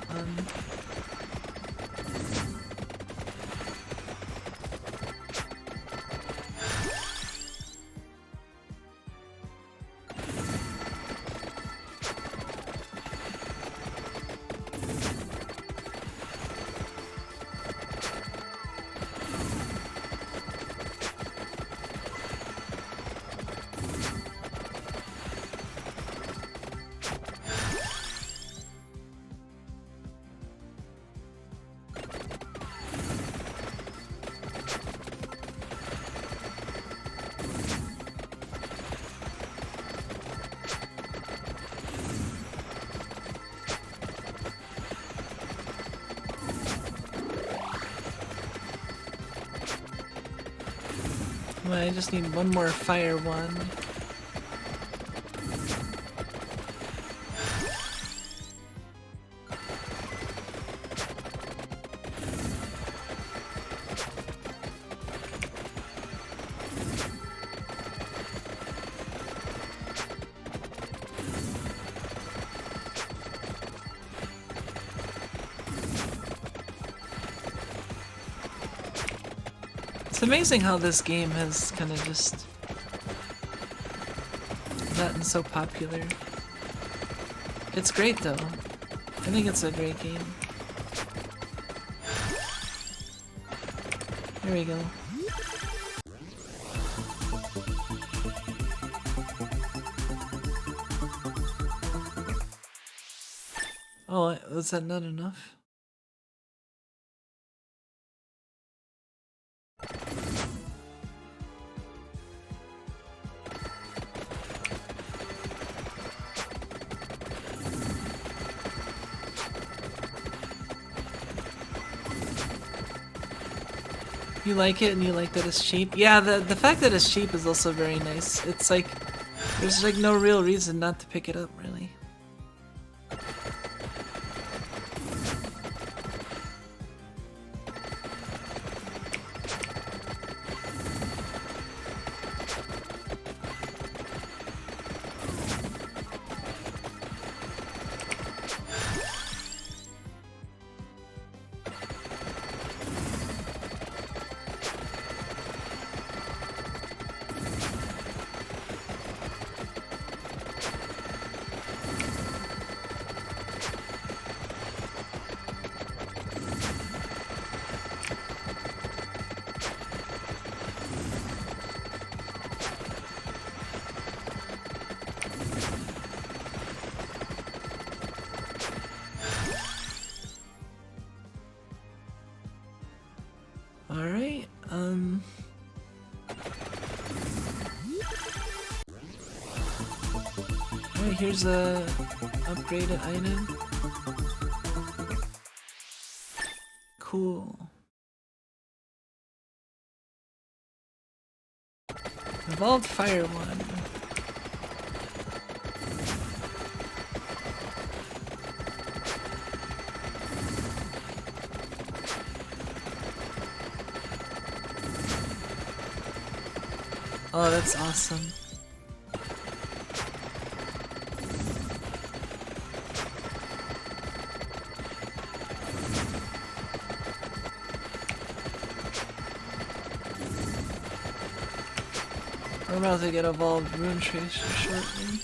on, I just need one more fire one. It's amazing how this game has kind of just gotten so popular. It's great though. I think it's a great game. There we go. Oh, was that not enough? You like it and you like that it's cheap? Yeah, the fact that it's cheap is also very nice. It's like, there's like no real reason not to pick it up, really. Alright, alright, here's a upgraded item. Cool. Evolved Fire one. Oh, that's awesome. We're about to get evolved Rune Tracer shortly.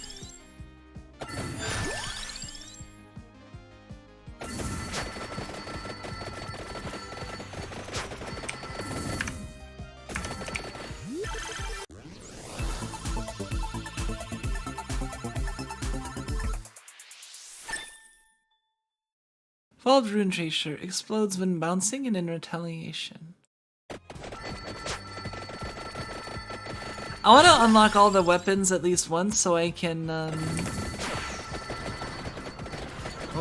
Evolved Rune Tracer explodes when bouncing and in retaliation. I want to unlock all the weapons at least once so I can, oh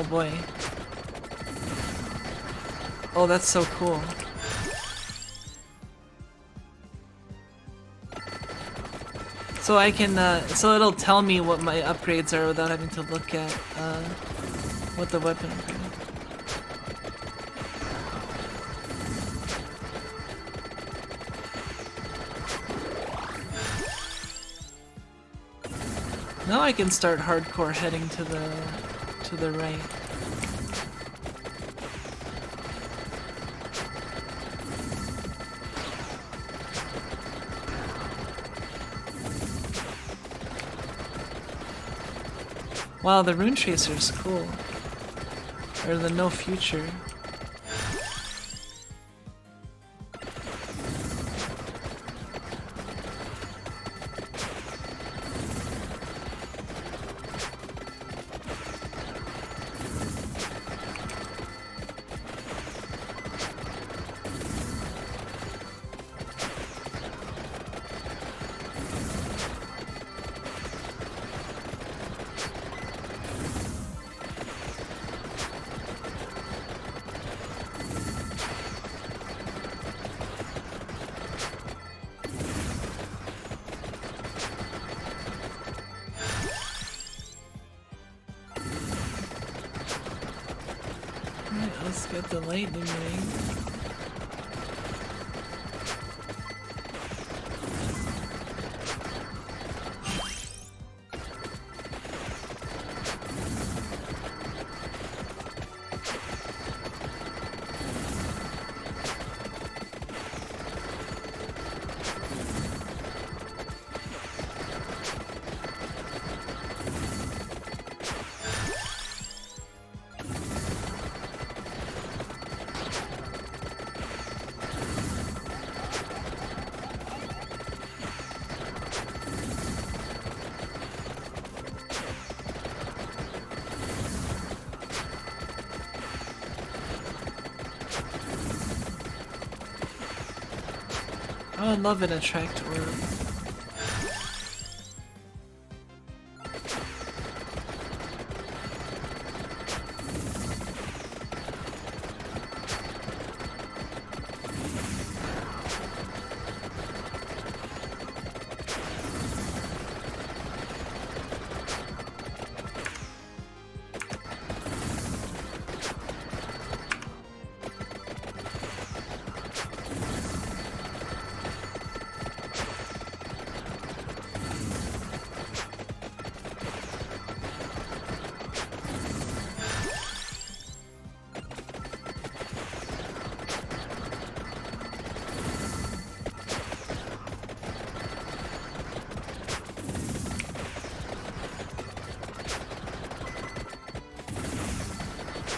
boy. Oh, that's so cool. So I can, so it'll tell me what my upgrades are without having to look at, what the weapon is. Now I can start hardcore heading to the right. Wow, the Rune Tracer is cool. Or the No Future. Let's get the lightning ring. I would love an attract orb.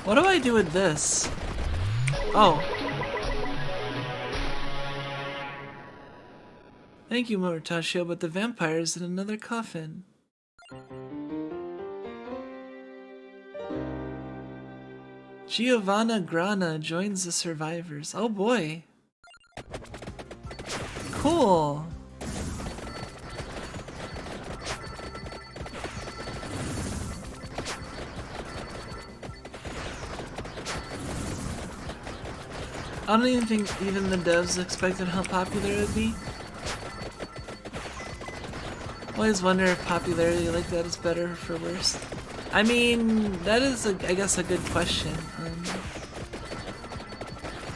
What do I do with this? Oh. Thank you, Mortashio, but the vampire is in another coffin. Giovanna Grana joins the survivors. Oh boy. Cool. I don't even think even the devs expected how popular it would be. Always wonder if popularity like that is better or for worse. I mean, that is, I guess, a good question.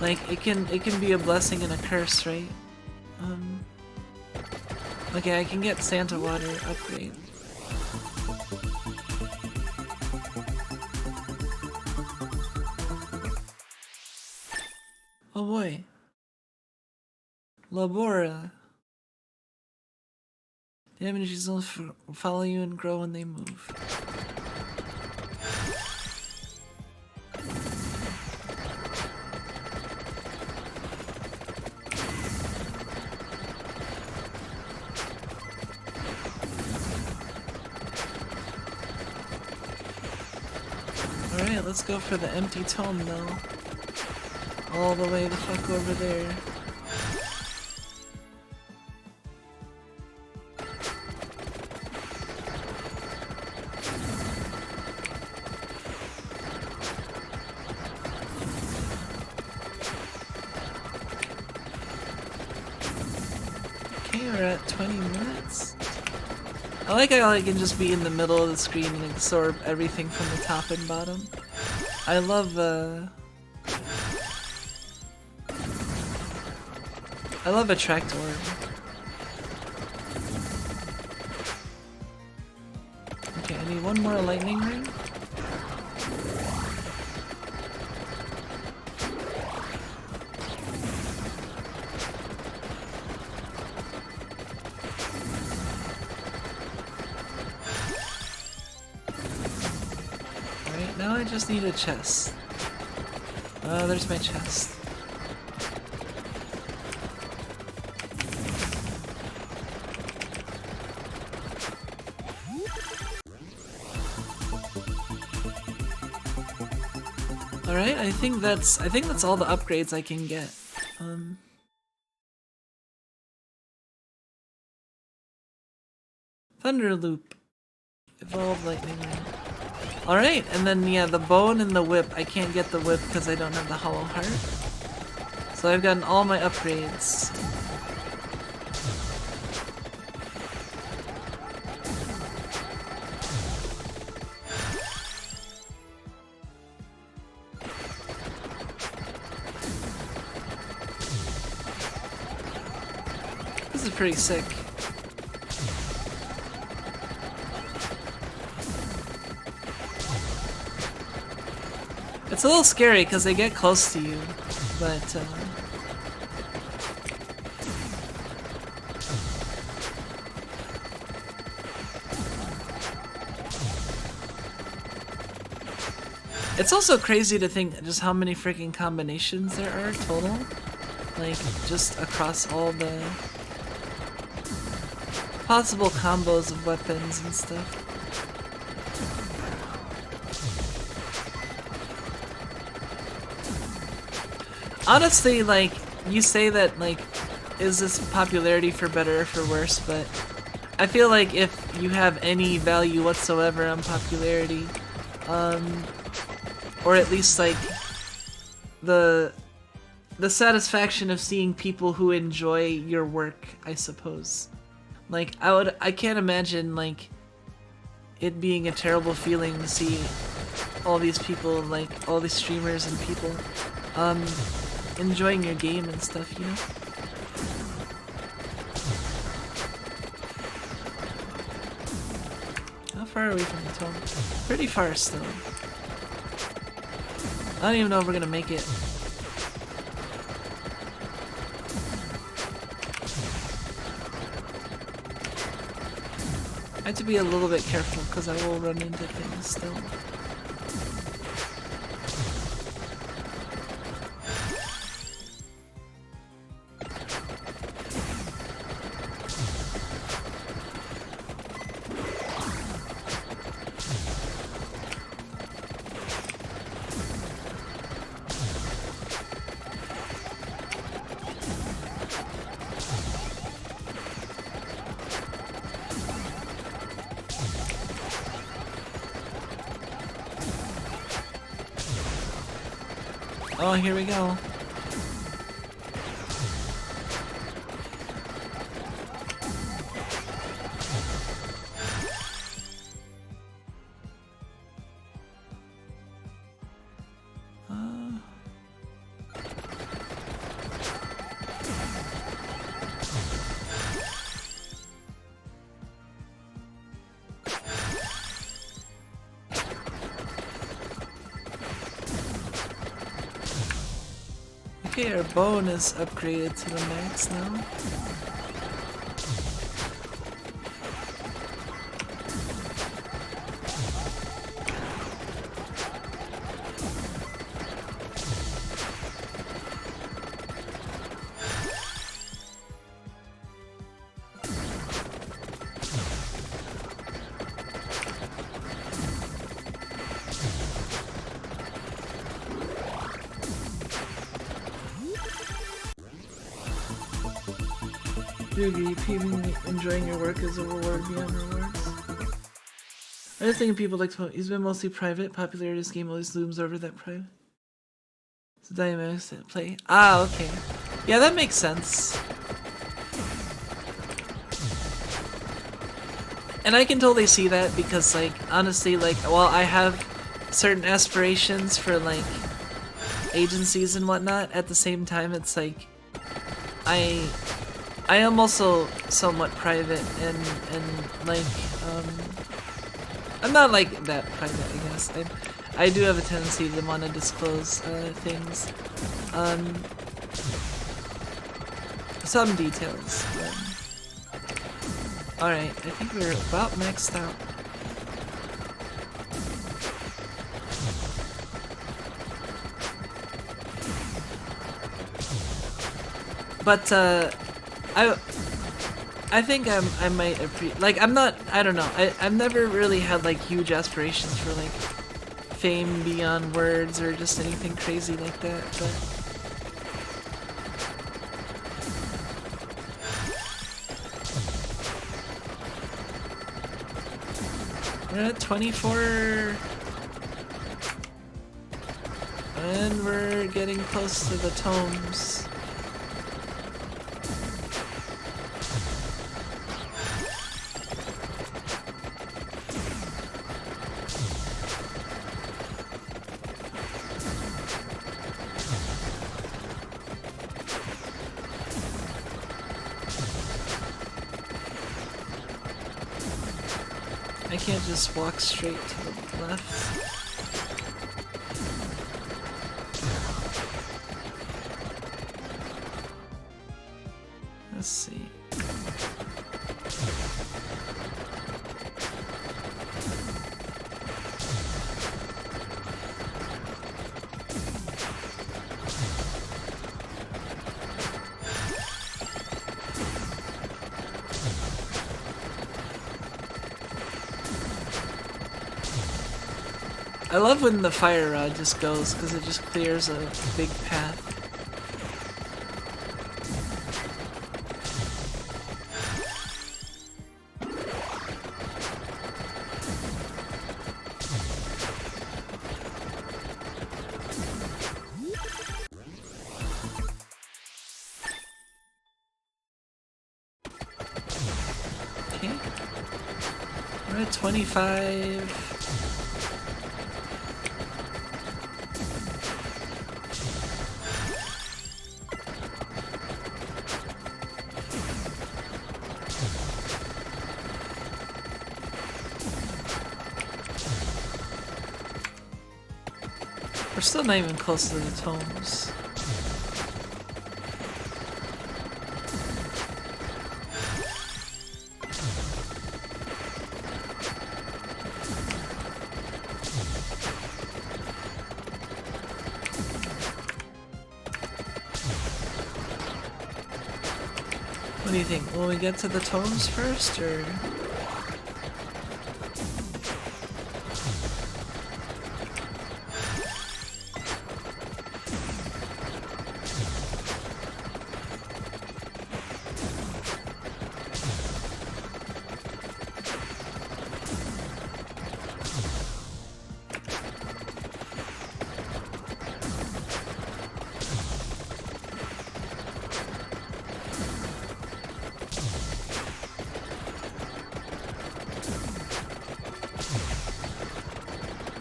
Like, it can be a blessing and a curse, right? Okay, I can get Santa Water upgrade. Oh boy. Labora. Damages will follow you and grow when they move. Alright, let's go for the empty tome though. All the way the fuck over there. Okay, we're at 20 minutes. I like how I can just be in the middle of the screen and absorb everything from the top and bottom. I love attract orb. Okay, I need one more lightning ring. Alright, now I just need a chest. Oh, there's my chest. Alright, I think that's all the upgrades I can get. Thunder Loop. Evolve Lightning Ring. Alright, and then yeah, the bone and the whip. I can't get the whip because I don't have the hollow heart. So I've gotten all my upgrades. This is pretty sick. It's a little scary because they get close to you, but it's also crazy to think just how many freaking combinations there are total. Like, just across all the possible combos of weapons and stuff. Honestly, like, you say that, like, is this popularity for better or for worse, but I feel like if you have any value whatsoever on popularity, or at least, like, the satisfaction of seeing people who enjoy your work, I suppose. Like, I can't imagine, like, it being a terrible feeling to see all these people, like, all these streamers and people, enjoying your game and stuff, you know? How far are we from the tomb? Pretty far still. I don't even know if we're gonna make it. I have to be a little bit careful because I will run into things still. Oh, here we go. Okay, our bone is upgraded to the max now. Suge, enjoying your work is a reward beyond rewards. I just think people like to. He's been mostly private. Popularity of this game always looms over that private. It's a dynamic play. Ah, okay. Yeah, that makes sense. And I can totally see that because, like, honestly, like, while I have certain aspirations for, like, agencies and whatnot, at the same time, it's like, I am also somewhat private and like, I'm not like that private, I guess. I do have a tendency to want to disclose things. Some details. Alright, I think we're about maxed out. But, I think I might like, I'm not, I don't know, I've never really had, like, huge aspirations for, like, fame beyond words or just anything crazy like that, but... We're at 24... And we're getting close to the tomes. I can't just walk straight to the left. Let's see. I love when the fire rod just goes because it just clears a big path. Okay. We're at 25. We're still not even close to the tomes. What do you think? Will we get to the tomes first, or...?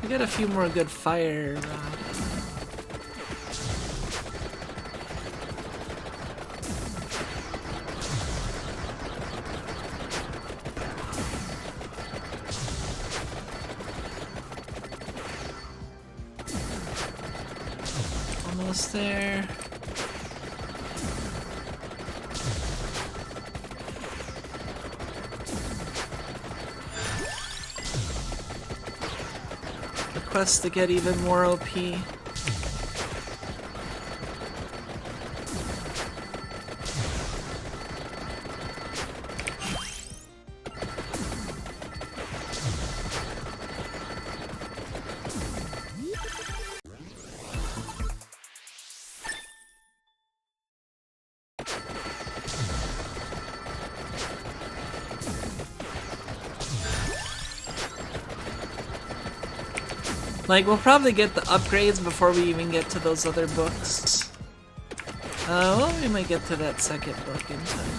We got a few more good fire. Almost there. Quest to get even more OP. Like, we'll probably get the upgrades before we even get to those other books. Well, we might get to that second book in time.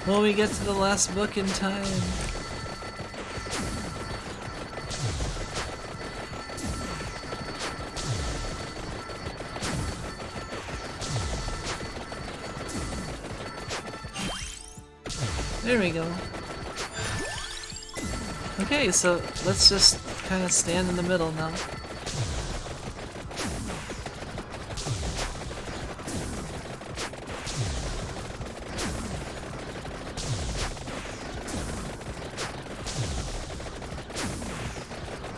Will we get to the last book in time? There we go. Okay, so let's just kind of stand in the middle now.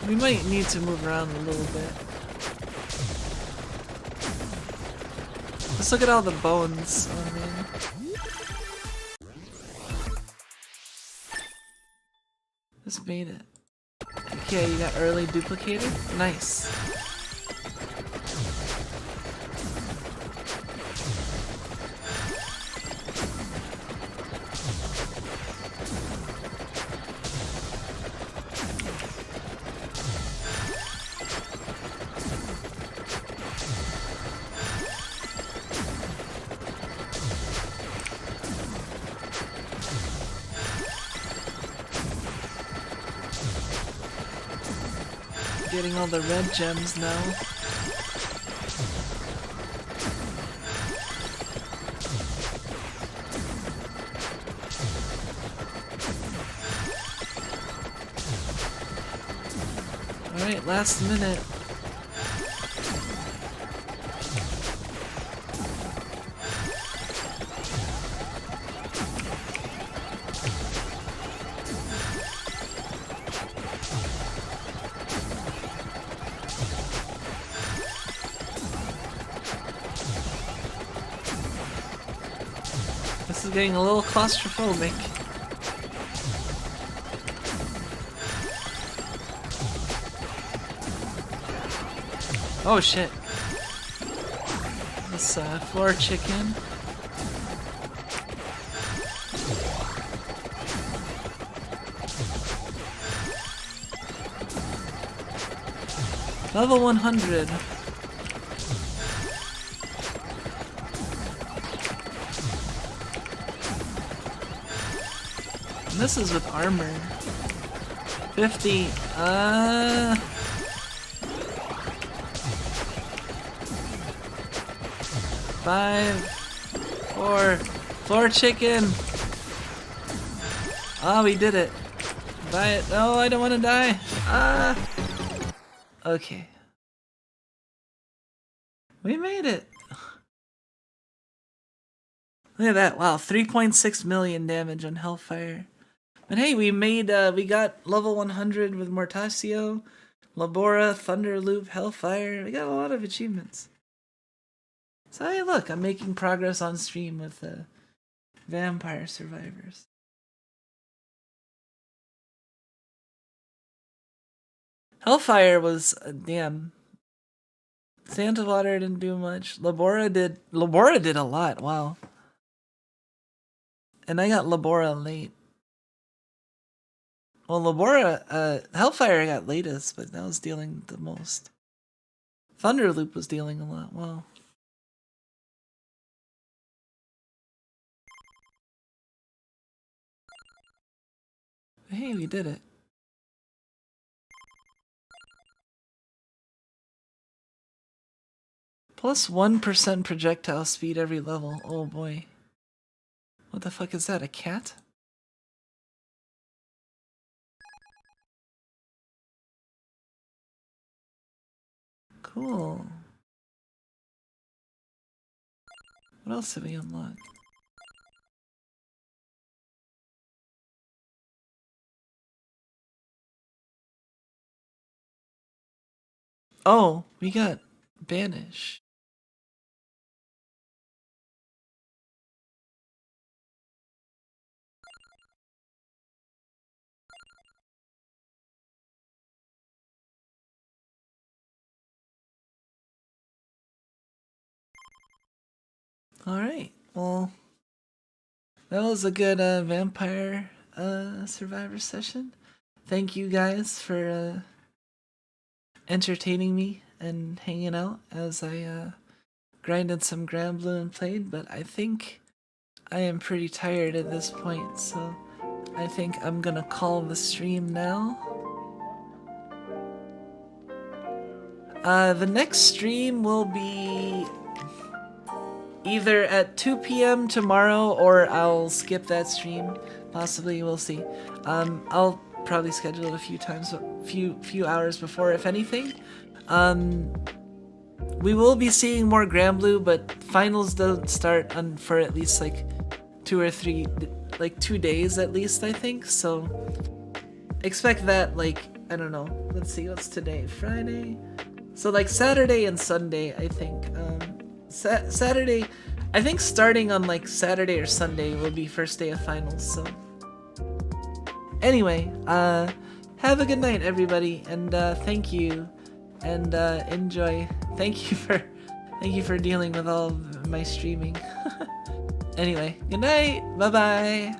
We might need to move around a little bit. Let's look at all the bones on there. Just made it. Okay, you got early duplicated? Nice. Getting all the red gems now. Alright, last minute. This is getting a little claustrophobic. Oh shit. This floor chicken. Level 100. And this is with armor. 50. 5, 4, floor chicken. Ah, we did it. Buy it. No, I don't want to die. Ah. Okay. We made it. Look at that. Wow, 3.6 million damage on Hellfire. But hey, we made, we got level 100 with Mortasio, Labora, Thunderloop, Hellfire. We got a lot of achievements. So hey, look, I'm making progress on stream with Vampire Survivors. Hellfire was damn. Santa Water didn't do much. Labora did a lot. Wow. And I got Labora late. Well, Labora, Hellfire got latest, but that was dealing the most. Thunderloop was dealing a lot. Wow. Hey, we did it. Plus 1% projectile speed every level. Oh boy. What the fuck is that? A cat? Cool. What else did we unlock? Oh, we got Banish. Alright, well, that was a good Vampire Survivor session. Thank you guys for entertaining me and hanging out as I grinded some Granblue and played, but I think I am pretty tired at this point, so I think I'm gonna call the stream now. The next stream will be either at 2 p.m. tomorrow, or I'll skip that stream. Possibly, we'll see. I'll probably schedule it a few times, a few hours before, if anything. We will be seeing more Granblue, but finals don't start for at least like 2 or 3, like 2 days at least, I think. So expect that, like, I don't know. Let's see, what's today? Friday. So like Saturday and Sunday, I think. Saturday, I think starting on like Saturday or Sunday will be first day of finals. So anyway, have a good night, everybody, and thank you, and enjoy. Thank you for dealing with all of my streaming. Anyway, good night. Bye bye.